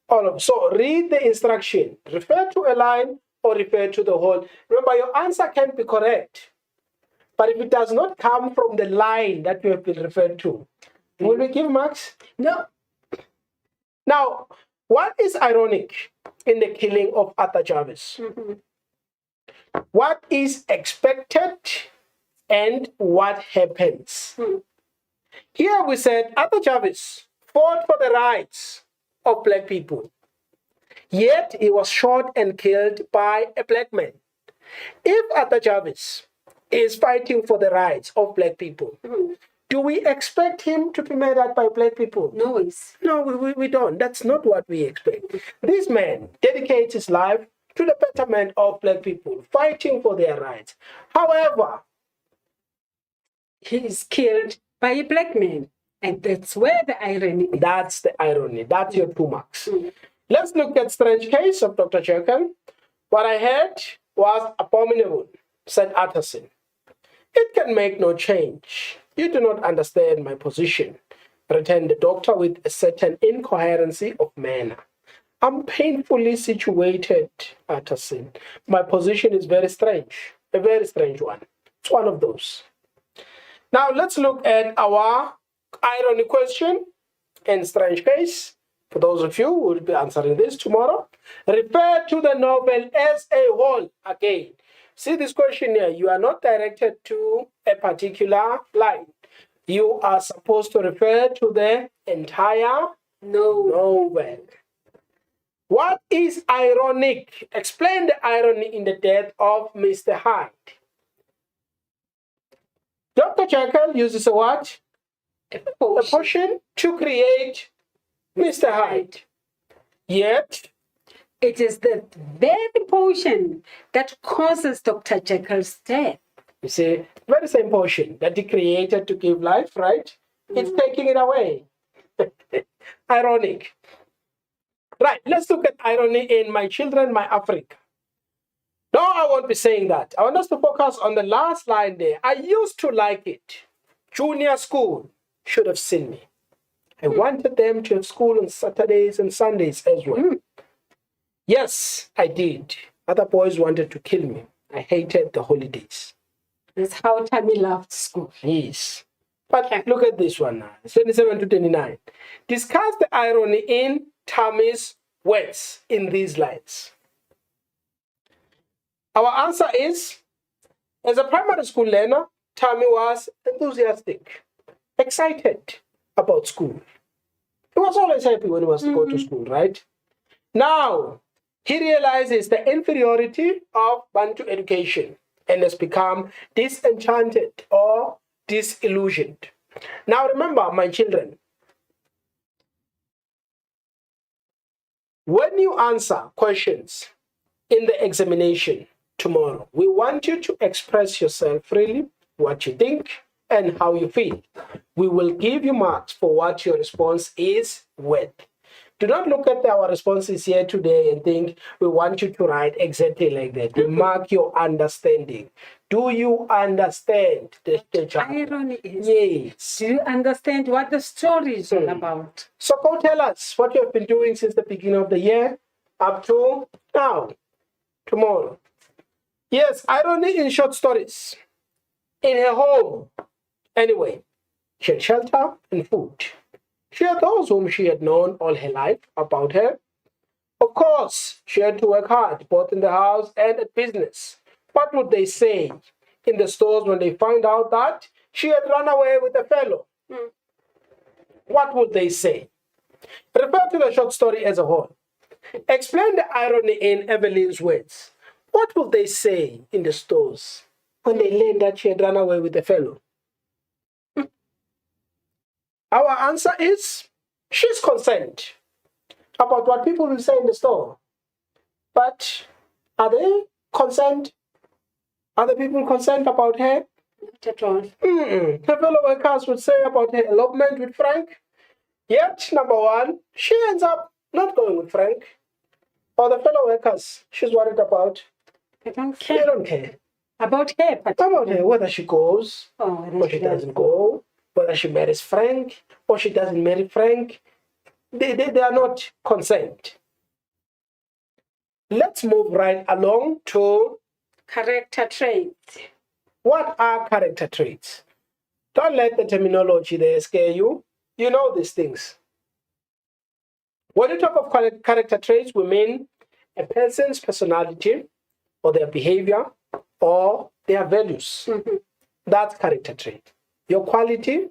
Speaker 1: All of so read the instruction. Refer to a line or refer to the whole. Remember, your answer can be correct. But if it does not come from the line that you have been referred to, will we give marks?
Speaker 2: No.
Speaker 1: Now, what is ironic in the killing of Arthur Jarvis? What is expected and what happens? Here we said Arthur Jarvis fought for the rights of black people. Yet he was shot and killed by a black man. If Arthur Jarvis is fighting for the rights of black people, do we expect him to be murdered by black people?
Speaker 2: No,
Speaker 1: No, we don't. That's not what we expect. This man dedicates his life to the betterment of black people, fighting for their rights. However,
Speaker 2: he is killed by a black man. And that's where the irony is.
Speaker 1: that's the irony. That's your 2 marks. Let's look at Strange Case of Dr. Jekyll. What I heard was abominable, said Utterson. It can make no change. You do not understand my position, returned the doctor with a certain incoherency of manner. I'm painfully situated, Utterson. My position is very strange, a very strange one. It's one of those. Now let's look at our irony question in Strange Case. For those of you who will be answering this tomorrow, refer to the novel as a whole again. See this question here, you are not directed to a particular line. You are supposed to refer to the entire novel. What is ironic? Explain the irony in the death of Mr. Hyde. Dr. Jekyll uses a what? A potion to create Mr. Hyde. Yet,
Speaker 2: it is the very potion that causes Dr. Jekyll's death.
Speaker 1: you see, very same potion that he created to give life, right? It's taking it away. Ironic. Right, let's look at irony in My Children, My Africa. No, I won't be saying that. I want us to focus on the last line there. I used to like it. Junior school should have seen me. I wanted them to have school on Saturdays and Sundays as well. Yes, I did. Other boys wanted to kill me. I hated the holidays.
Speaker 2: That's how Tammy loved school.
Speaker 1: Yes. But look at this one now. 27 to 29. Discuss the irony in Tammy's words in these lines. Our answer is, as a primary school learner, Tammy was enthusiastic, excited about school. He was always happy when he was to go to school, right? Now, he realizes the inferiority of Bantu education and has become disenchanted or disillusioned. Now, remember, my children, when you answer questions in the examination tomorrow, we want you to express yourself freely, what you think, and how you feel. We will give you marks for what your response is worth. Do not look at our responses here today and think we want you to write exactly like that. We mark your understanding. Do you understand the chapter?
Speaker 2: Irony is,
Speaker 1: Yes.
Speaker 2: do you understand what the story is all about?
Speaker 1: So go tell us what you have been doing since the beginning of the year up to now, tomorrow. Yes, irony in short stories. In her home, anyway, she had shelter and food. She had those whom she had known all her life about her. Of course, she had to work hard, both in the house and at business. What would they say in the stores when they find out that she had run away with a fellow? What would they say? Refer to the short story as a whole. Explain the irony in Evelyn's words. What would they say in the stores when they learned that she had run away with a fellow? Our answer is, she's concerned about what people will say in the store. But are they concerned? Are the people concerned about her?
Speaker 2: Not at all.
Speaker 1: Her fellow workers would say about her elopement with Frank. Yet, number one, she ends up not going with Frank. Or the fellow workers she's worried about.
Speaker 2: I don't
Speaker 1: They
Speaker 2: care
Speaker 1: don't care
Speaker 2: about her.
Speaker 1: about her, whether she goes or she doesn't go, whether she marries Frank or she doesn't marry Frank. They are not concerned. Let's move right along to
Speaker 2: Character traits.
Speaker 1: what are character traits. Don't let the terminology there scare you. You know these things. When we talk of character traits, we mean a person's personality or their behavior or their values. That's character trait. Your quality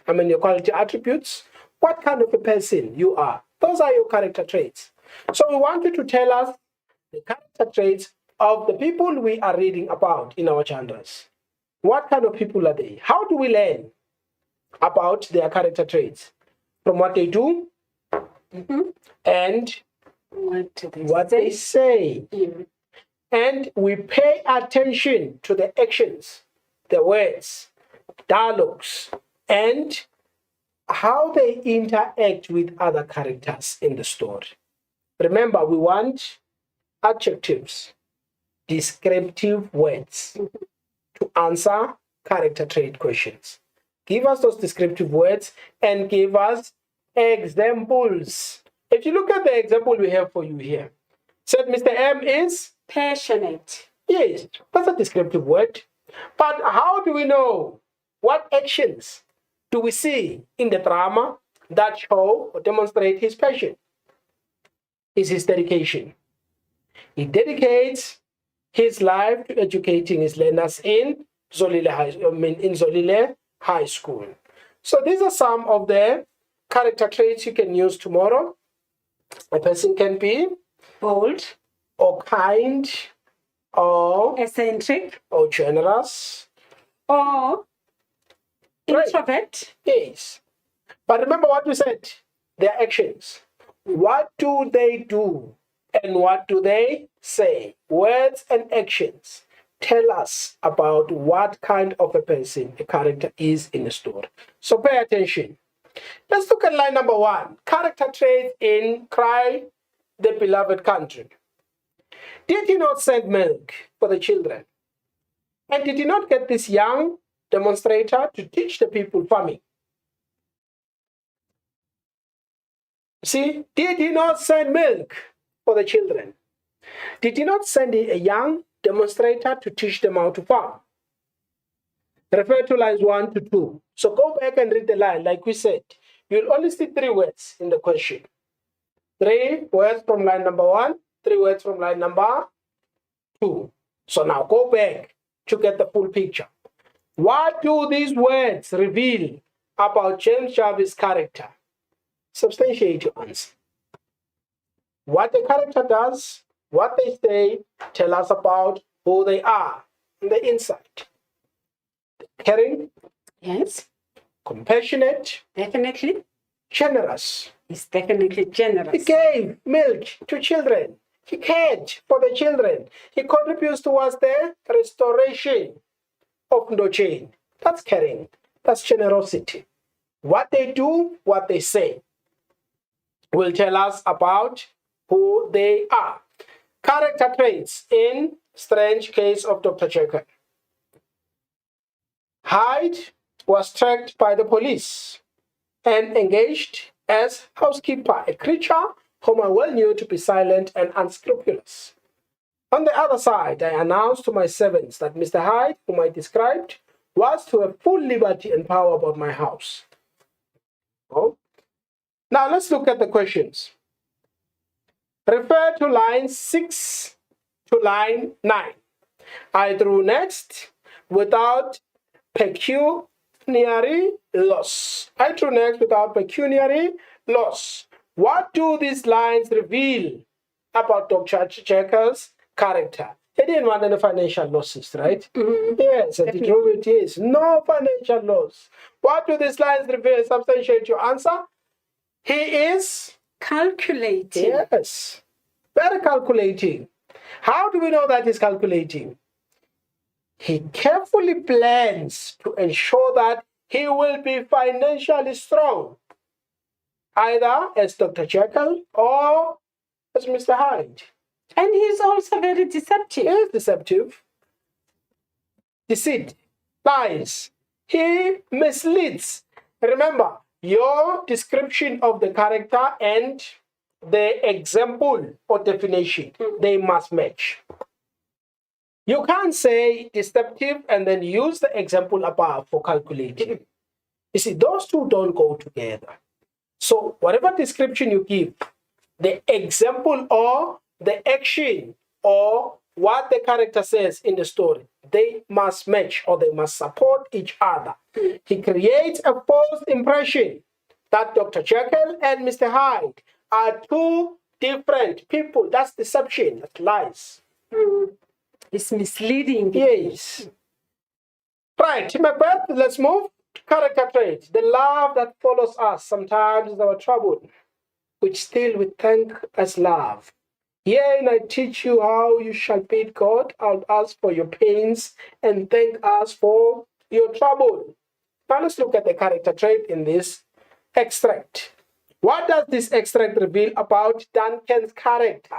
Speaker 1: attributes, what kind of a person you are. Those are your character traits. So we want you to tell us the character traits of the people we are reading about in our chapters. What kind of people are they? How do we learn about their character traits? From what they do and what they say. And we pay attention to the actions, the words, dialogues, and how they interact with other characters in the story. Remember, we want adjectives, descriptive words to answer character trait questions. Give us those descriptive words and give us examples. If you look at the example we have for you here, said Mr. M is
Speaker 2: passionate.
Speaker 1: Yes, that's a descriptive word. But how do we know what actions do we see in the drama that show or demonstrate his passion? Is his dedication. He dedicates his life to educating his learners in Zolile High School. So these are some of the character traits you can use tomorrow. A person can be
Speaker 2: Bold.
Speaker 1: or kind or
Speaker 2: Eccentric.
Speaker 1: or generous.
Speaker 2: Or
Speaker 1: Right.
Speaker 2: introvert.
Speaker 1: Yes. But remember what we said, their actions. What do they do and what do they say? Words and actions tell us about what kind of a person a character is in a story. So pay attention. Let's look at line number 1. Character traits in Cry the Beloved Country. Did he not send milk for the children? And did he not get this young demonstrator to teach the people farming? See, did he not send milk for the children? Did he not send a young demonstrator to teach them how to farm. Refer to lines 1 to 2. So go back and read the line. Like we said, you'll only see 3 words in the question. 3 words from line number 1, 3 words from line number 2. So now go back to get the full picture. What do these words reveal about James Jarvis' character? Substantiate your answer. What the character does, what they say, tell us about who they are on the inside. Caring,
Speaker 2: Yes,
Speaker 1: compassionate,
Speaker 2: definitely.
Speaker 1: generous.
Speaker 2: He's definitely
Speaker 1: He
Speaker 2: generous.
Speaker 1: gave milk to children. He cared for the children. He contributes towards the restoration of Ndochain. That's caring. That's generosity. What they do, what they say, will tell us about who they are. Character traits in Strange Case of Dr. Jekyll. Hyde was tracked by the police and engaged as housekeeper, a creature whom I well knew to be silent and unscrupulous. On the other side, I announced to my servants that Mr. Hyde, whom I described, was to have full liberty and power about my house. Oh. Now let's look at the questions. Refer to line 6 to line 9. I drew next without pecuniary loss. I drew next without pecuniary loss. What do these lines reveal about Dr. Jekyll's character? He didn't want any financial losses, right? Yes, and he drew it is. No financial loss. What do these lines reveal? Substantiate your answer. He is,
Speaker 2: Calculating.
Speaker 1: yes, very calculating. How do we know that he's calculating? He carefully plans to ensure that he will be financially strong, either as Dr. Jekyll or as Mr. Hyde.
Speaker 2: And he's also very deceptive.
Speaker 1: He is deceptive, deceit, lies. He misleads. Remember, your description of the character and the example or definition, they must match. You can't say deceptive and then use the example above for calculating. You see, those two don't go together. So whatever description you give, the example or the action or what the character says in the story, they must match or they must support each other. He creates a false impression that Dr. Jekyll and Mr. Hyde are two different people. That's deception, that's lies.
Speaker 2: It's misleading.
Speaker 1: Yes. Right, Macbeth, let's move to character trait. The love that follows us sometimes is our trouble, which still we thank as love. Yea, and I teach you how you shall bid God out ask for your pains and thank us for your trouble. Now let's look at the character trait in this extract. What does this extract reveal about Duncan's character?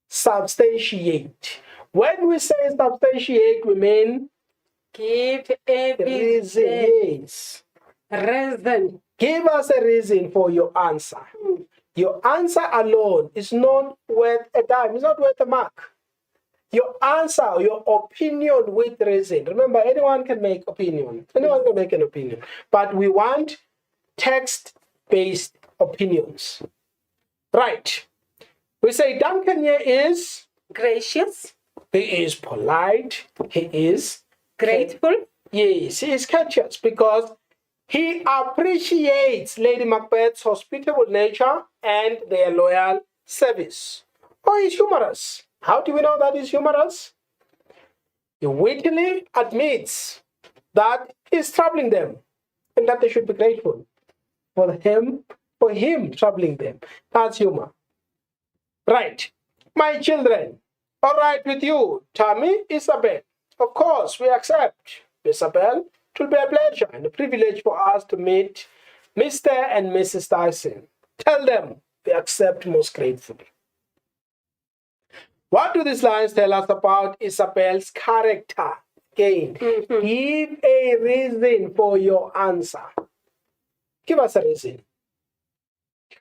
Speaker 1: Substantiate. When we say substantiate, we mean
Speaker 2: Give
Speaker 1: reason.
Speaker 2: evidence.
Speaker 1: Yes.
Speaker 2: Reason.
Speaker 1: Give us a reason for your answer. Your answer alone is not worth a dime. It's not worth a mark. Your answer, your opinion with reason. Remember, anyone can make opinion. Anyone can make an opinion. But we want text-based opinions. Right. We say Duncan here is,
Speaker 2: Gracious.
Speaker 1: he is polite, he is,
Speaker 2: Grateful.
Speaker 1: yes, he is courteous because he appreciates Lady Macbeth's hospitable nature and their loyal service. Or he's humorous. How do we know that he's humorous? He wittily admits that he's troubling them and that they should be grateful for him troubling them. That's humor. Right. My children, all right with you, Tammy, Isabel. Of course, we accept. Isabel, it will be a pleasure and a privilege for us to meet Mr. and Mrs. Dyson. Tell them we accept most gratefully. What do these lines tell us about Isabel's character? Again, give a reason for your answer. Give us a reason.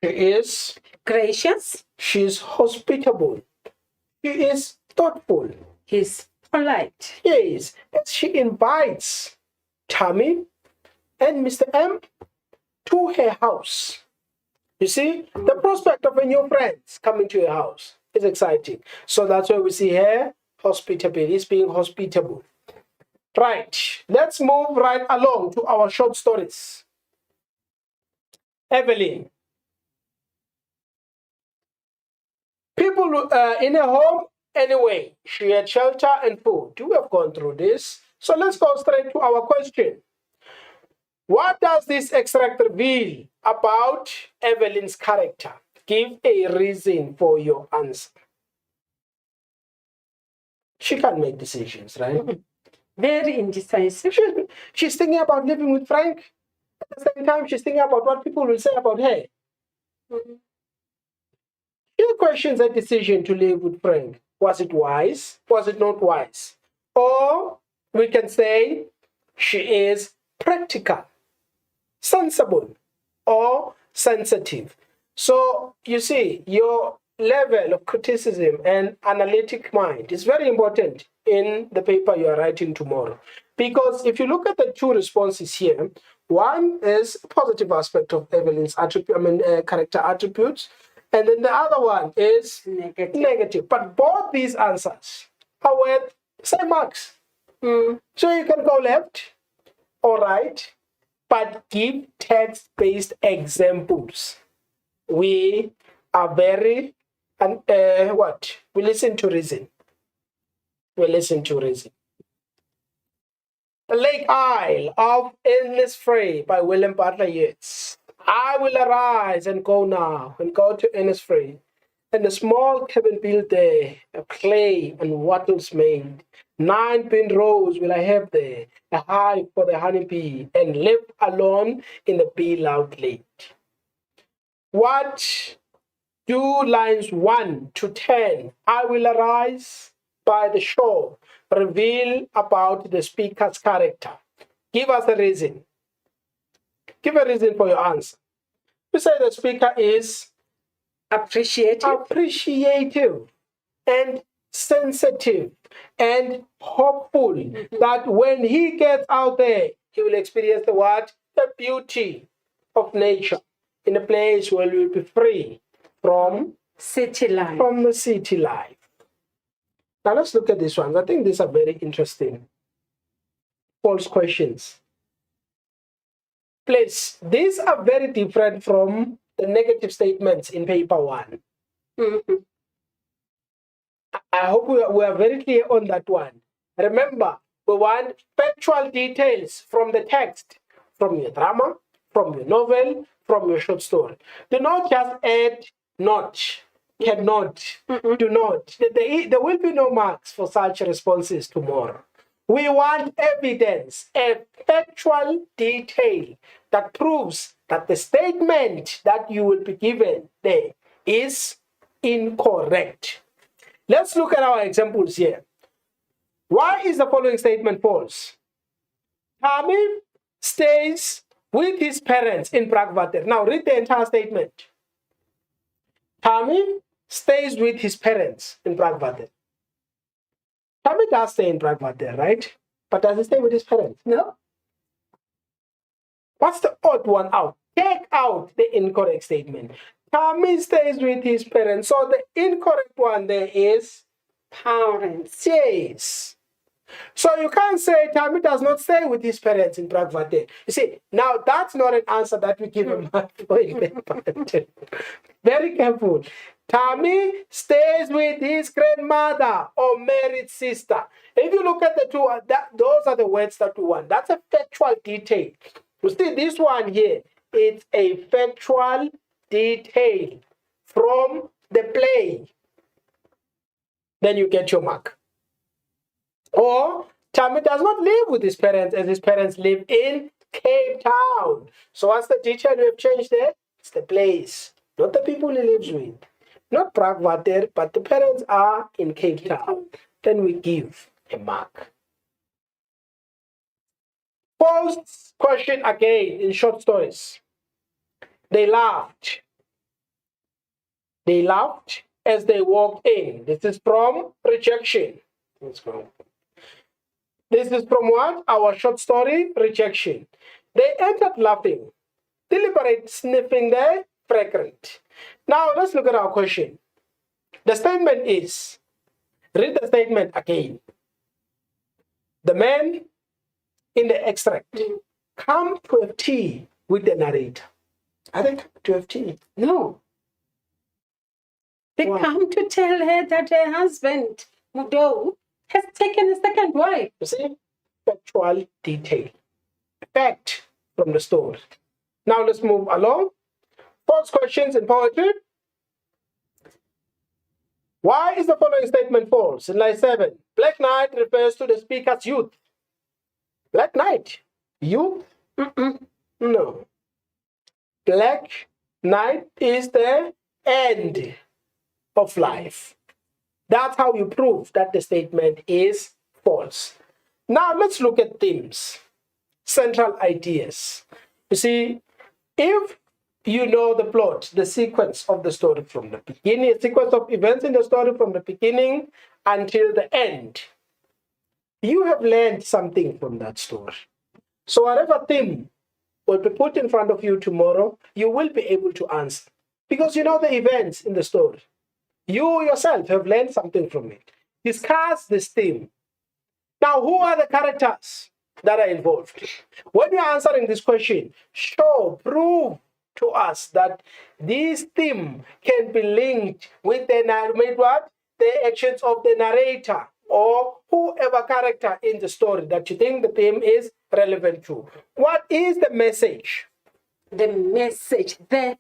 Speaker 1: She is,
Speaker 2: Gracious.
Speaker 1: she is hospitable. She is thoughtful.
Speaker 2: He's polite.
Speaker 1: Yes, and she invites Tammy and Mr. M to her house. You see, the prospect of a new friend coming to your house is exciting. So that's why we see her hospitable. He's being hospitable. Right, let's move right along to our short stories. Evelyn. People in a home anyway. She had shelter and food. We have gone through this. So let's go straight to our question. What does this extract reveal about Evelyn's character? Give a reason for your answer. She can't make decisions, right?
Speaker 2: Very indecisive.
Speaker 1: She's thinking about living with Frank. At the same time, she's thinking about what people will say about her. She questions her decision to live with Frank. Was it wise? Was it not wise? Or we can say she is practical, sensible, or sensitive. So you see, your level of criticism and analytic mind is very important in the paper you are writing tomorrow. Because if you look at the two responses here, one is a positive aspect of Evelyn's character attributes, and then the other one is negative. But both these answers are worth same marks. So you can go left or right, but give text-based examples. We are very, we listen to reason. We listen to reason. The Lake Isle of Innisfree by William Butler Yeats. I will arise and go now, and go to Innisfree, and a small cabin built there, of clay and wattles made. 9 pin rows will I have there, a hive for the honeybee, and live alone in the bee-loud glade. What do lines 1 to 10, I will arise by the shore, reveal about the speaker's character? Give us a reason. Give a reason for your answer. We say the speaker is appreciative and sensitive and hopeful that when he gets out there, he will experience the what? The beauty of nature in a place where we will be free from
Speaker 2: city life.
Speaker 1: From the city life. Now let's look at these ones. I think these are very interesting. False questions. Please, these are very different from the negative statements in paper 1. I hope we are very clear on that one. Remember, we want factual details from the text, from your drama, from your novel, from your short story. Do not just add not, cannot, do not. There will be no marks for such responses tomorrow. We want evidence, a factual detail that proves that the statement that you will be given there is incorrect. Let's look at our examples here. Why is the following statement false? Tammy stays with his parents in Bragwater. Now read the entire statement. Tammy stays with his parents in Bragwater. Tammy does stay in Bragwater, right? But does he stay with his parents? No. What's the odd one out? Take out the incorrect statement. Tammy stays with his parents. So the incorrect one there is
Speaker 2: parents.
Speaker 1: Yes. So you can't say Tammy does not stay with his parents in Bragwater. You see, now that's not an answer that we give a mark for. Very careful. Tammy stays with his grandmother or married sister. If you look at the two, those are the words that we want. That's a factual detail. You see, this one here, it's a factual detail from the play. Then you get your mark. Or Tammy does not live with his parents as his parents live in Cape Town. So what's the detail we have changed there? It's the place, not the people he lives with. Not Bragwater, but the parents are in Cape Town. Then we give a mark. False question again in short stories. They laughed. They laughed as they walked in. This is from rejection. Let's go. This is from what? Our short story, Rejection. They entered laughing, deliberate sniffing the fragrant. Now let's look at our question. The statement is, read the statement again. The man in the extract come to have tea with the narrator. I think to have tea.
Speaker 2: No. They
Speaker 1: Wow.
Speaker 2: come to tell her that her husband, Mudo, has taken a second wife.
Speaker 1: You see? Factual detail. Fact from the story. Now let's move along. False questions in poetry. Why is the following statement false? In line 7, Black Knight refers to the speaker's youth. Black Knight? Youth? No. Black Night is the end of life. That's how you prove that the statement is false. Now let's look at themes, central ideas. You see, if you know the plot, the sequence of the story from the beginning, a sequence of events in the story from the beginning until the end, you have learned something from that story. So whatever theme will be put in front of you tomorrow, you will be able to answer because you know the events in the story. You yourself have learned something from it. Discuss this theme. Now, who are the characters that are involved? When you're answering this question, prove to us that this theme can be linked with the actions of the narrator or whoever character in the story that you think the theme is relevant to. What is the message?
Speaker 2: The message, the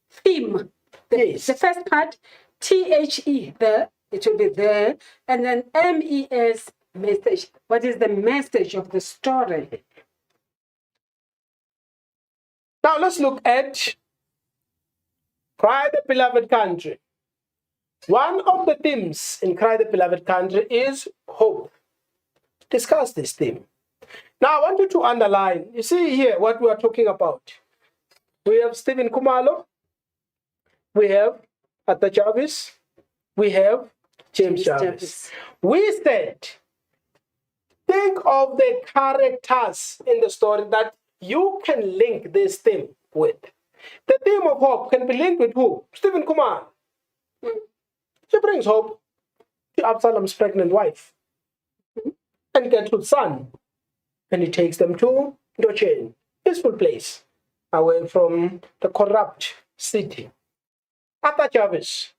Speaker 2: theme.
Speaker 1: Yes.
Speaker 2: The first part, THE, it will be there, and then MES, message. What is the message of the story?
Speaker 1: Now let's look at Cry the Beloved Country. One of the themes in Cry the Beloved Country is hope. Discuss this theme. Now I want you to underline, you see here what we are talking about. We have Stephen Kumalo, we have Atta Jarvis, we have James Jarvis. We said, think of the characters in the story that you can link this theme with. The theme of hope can be linked with who? Stephen Kumar. He brings hope to Absalom's pregnant wife and Gertrude's son. And he takes them to Dochen, peaceful place, away from the corrupt city. Atta Jarvis.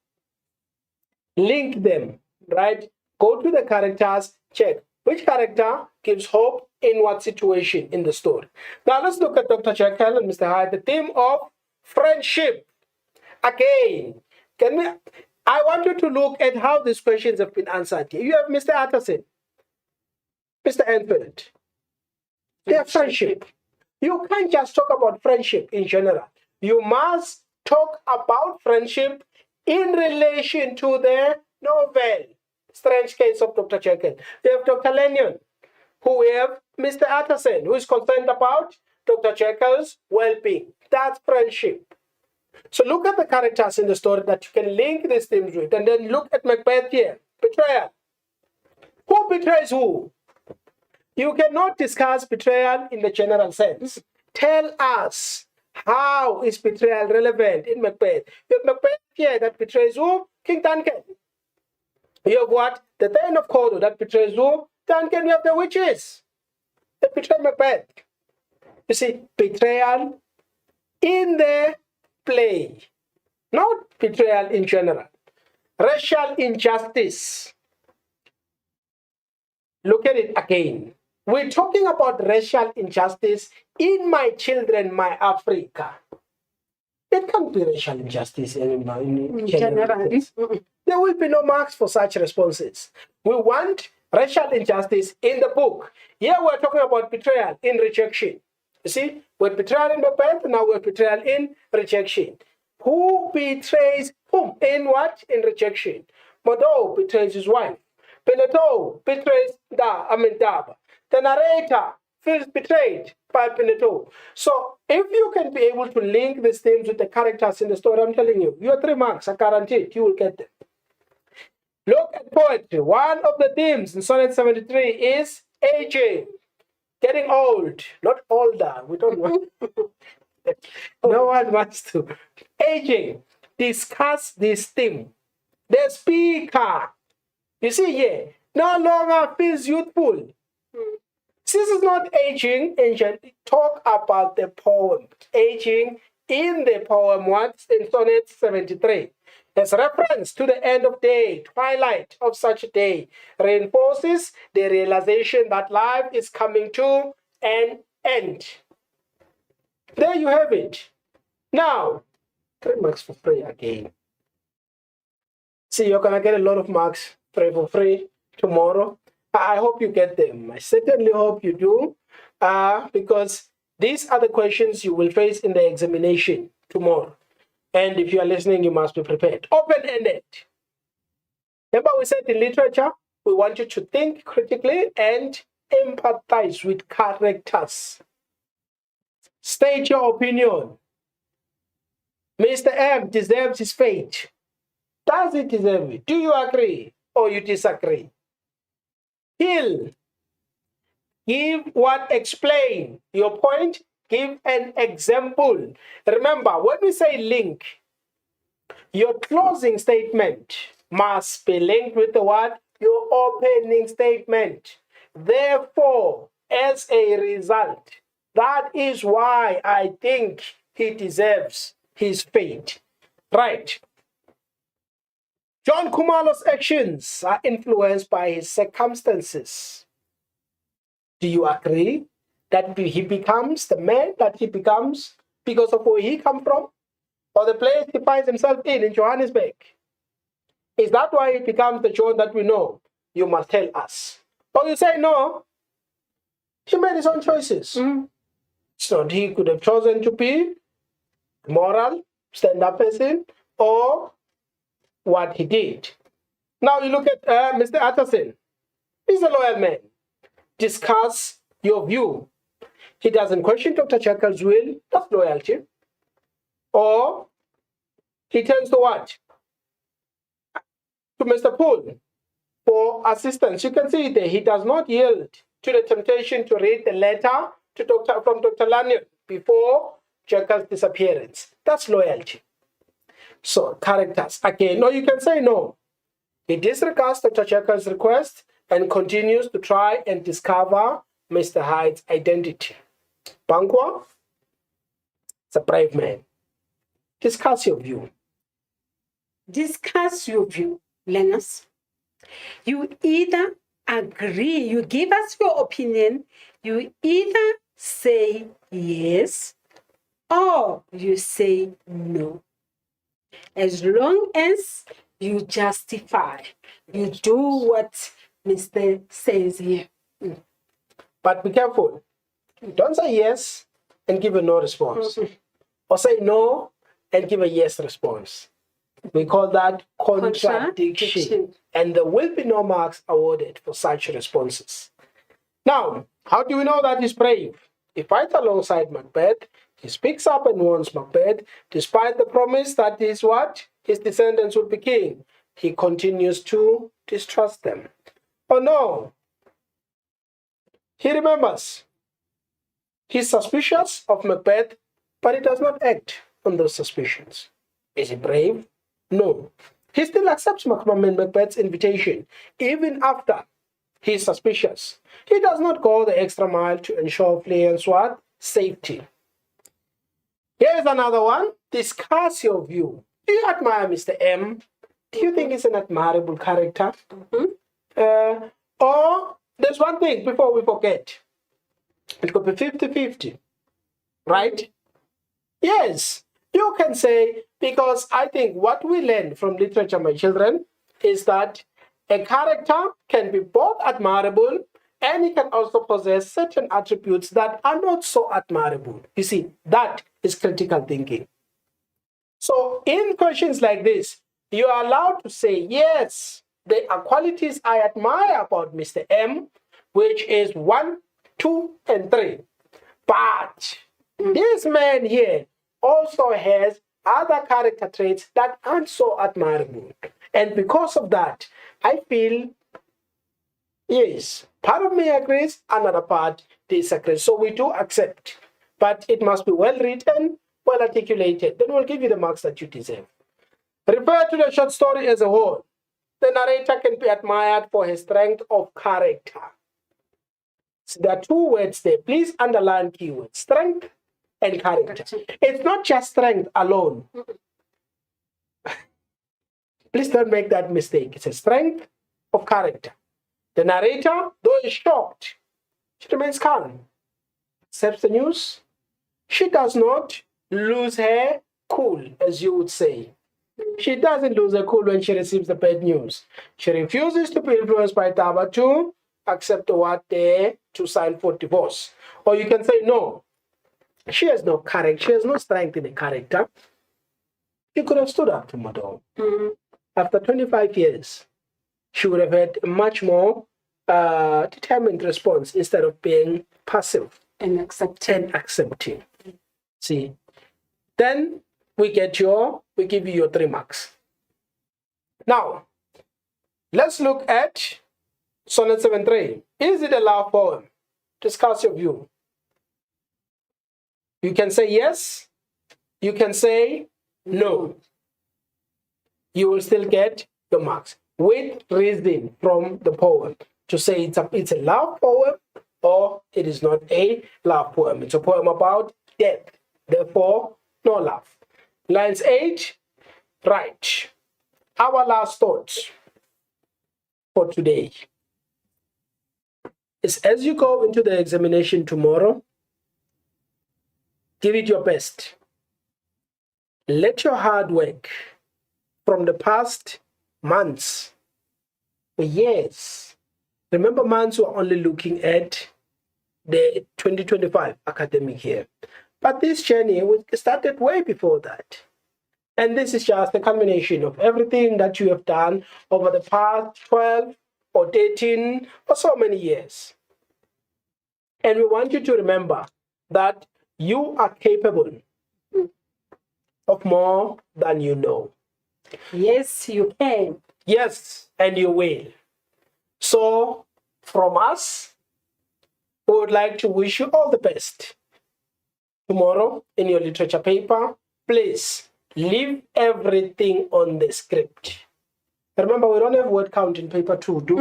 Speaker 1: Link them, right? Go to the characters, check which character gives hope in what situation in the story. Now let's look at Dr. Jekyll and Mr. Hyde, the theme of friendship. Again, I want you to look at how these questions have been answered here. You have Mr. Utterson, Mr. Enfield. They have friendship. You can't just talk about friendship in general. You must talk about friendship in relation to the novel, Strange Case of Dr. Jekyll. We have Dr. Lanyon, who we have Mr. Utterson, who is concerned about Dr. Jekyll's well-being. That's friendship. So look at the characters in the story that you can link these themes with, and then look at Macbeth here. Betrayal. Who betrays who? You cannot discuss betrayal in the general sense. Tell us, how is betrayal relevant in Macbeth? You have Macbeth here that betrays who? King Duncan. You have what? The Thane of Cawdor that betrays who? Duncan. You have the witches that betray Macbeth. You see, betrayal in the play, not betrayal in general. Racial injustice. Look at it again. We're talking about racial injustice in My Children, My Africa. It can't be racial injustice in general. There will be no marks for such responses. We want racial injustice in the book. Here we're talking about betrayal in rejection. You see, we're betrayal in Macbeth, now we're betrayal in rejection. Who betrays whom? In what? In rejection. Modo betrays his wife. Pineto betrays Daba. The narrator feels betrayed by Pineto. So if you can be able to link these themes with the characters in the story, I'm telling you, your 3 marks are guaranteed. You will get them. Look at poetry. One of the themes in Sonnet 73 is aging, getting old, not older. We don't want. No one wants to. Aging. Discuss this theme. The speaker, you see here, no longer feels youthful. This is not aging, ancient. Talk about the poem. Aging in the poem, what's in Sonnet 73. As reference to the end of day, twilight of such a day, reinforces the realization that life is coming to an end. There you have it. Now, 3 marks for free again. See, you're going to get a lot of marks for free tomorrow. I hope you get them. I certainly hope you do, because these are the questions you will face in the examination tomorrow. And if you are listening, you must be prepared. Open-ended. Remember, we said in literature, we want you to think critically and empathize with characters. State your opinion. Mr. M deserves his fate. Does he deserve it? Do you agree or you disagree? Heal. Give what? Explain your point. Give an example. Remember, when we say link, your closing statement must be linked with the what? Your opening statement. Therefore, as a result, that is why I think he deserves his fate. Right. John Khumalo's actions are influenced by his circumstances. Do you agree that he becomes the man that he becomes because of where he comes from? Or the place he finds himself in Johannesburg? Is that why he becomes the John that we know? You must tell us. Or you say no, he made his own choices. So he could have chosen to be moral, stand-up person, or what he did. Now you look at Mr. Utterson. He's a loyal man. Discuss your view. He doesn't question Dr. Jekyll's will. That's loyalty. Or he turns to what? To Mr. Poole for assistance. You can see there, he does not yield to the temptation to read the letter from Dr. Lanyon before Jekyll's disappearance. That's loyalty. So, characters. Again, no, you can say no. He disregards Dr. Jekyll's request and continues to try and discover Mr. Hyde's identity. Bankwa, it's a brave man. Discuss your view.
Speaker 2: Discuss your view, learners. You either agree, you give us your opinion, you either say yes or you say no. As long as you justify, you do what Mr. says here.
Speaker 1: But be careful. Don't say yes and give a no response. Or say no and give a yes response. We call that contradiction. And there will be no marks awarded for such responses. Now, how do we know that he's brave? He fights alongside Macbeth. He speaks up and warns Macbeth, despite the promise that his descendants would be king. He continues to distrust them. Oh no! He remembers. He's suspicious of Macbeth, but he does not act on those suspicions. Is he brave? No. He still accepts Macbeth's invitation, even after he's suspicious. He does not go the extra mile to ensure Fleur's safety. Here's another one. Discuss your view. Do you admire Mr. M? Do you think he's an admirable character? Or there's one thing before we forget. It could be 50-50, right? Yes, you can say, because I think what we learn from literature, my children, is that a character can be both admirable and he can also possess certain attributes that are not so admirable. You see, that is critical thinking. So in questions like this, you are allowed to say, yes, there are qualities I admire about Mr. M, which is 1, 2, and 3. But this man here also has other character traits that aren't so admirable. And because of that, I feel, yes, part of me agrees, another part disagrees. So we do accept, but it must be well written, well articulated. Then we'll give you the marks that you deserve. Refer to the short story as a whole. The narrator can be admired for his strength of character. So there are two words there. Please underline keywords: strength and character. It's not just strength alone. Please don't make that mistake. It's a strength of character. The narrator, though is shocked, she remains calm, accepts the news. She does not lose her cool, as you would say. She doesn't lose her cool when she receives the bad news. She refuses to be influenced by Taba to accept what they to sign for divorce. Or you can say, no, she has no character. She has no strength in the character. She could have stood up to Madam. After 25 years, she would have had a much more determined response instead of being passive
Speaker 2: And
Speaker 1: accepting. See, then we give you your 3 marks. Now, let's look at Sonnet 7.3. Is it a love poem? Discuss your view. You can say yes. You can say no. You will still get your marks with reason from the poem to say it's a love poem or it is not a love poem. It's a poem about death. Therefore, no love. Lines 8, right. Our last thoughts for today is, as you go into the examination tomorrow, give it your best. Let your hard work from the past months, years. Remember, months we're only looking at the 2025 academic year. But this journey started way before that. And this is just a culmination of everything that you have done over the past 12 or 13 or so many years. And we want you to remember that you are capable of more than you know.
Speaker 2: yes, you can.
Speaker 1: Yes, and you will. So, from us, we would like to wish you all the best. Tomorrow, in your literature paper, please leave everything on the script. Remember, we don't have word count in paper 2, do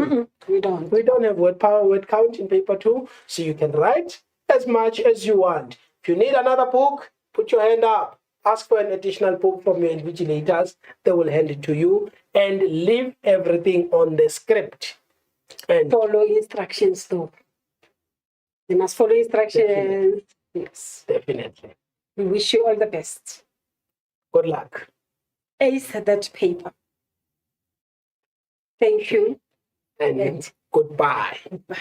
Speaker 1: we?
Speaker 2: We don't.
Speaker 1: We don't have word count in paper 2, so you can write as much as you want. If you need another book, put your hand up. Ask for an additional book from your invigilators. They will hand it to you. And leave everything on the script. And
Speaker 2: Follow instructions though. You must follow instructions. Yes.
Speaker 1: definitely.
Speaker 2: We wish you all the best.
Speaker 1: Good luck.
Speaker 2: Ace that paper. Thank you.
Speaker 1: And
Speaker 2: And
Speaker 1: goodbye.
Speaker 2: goodbye.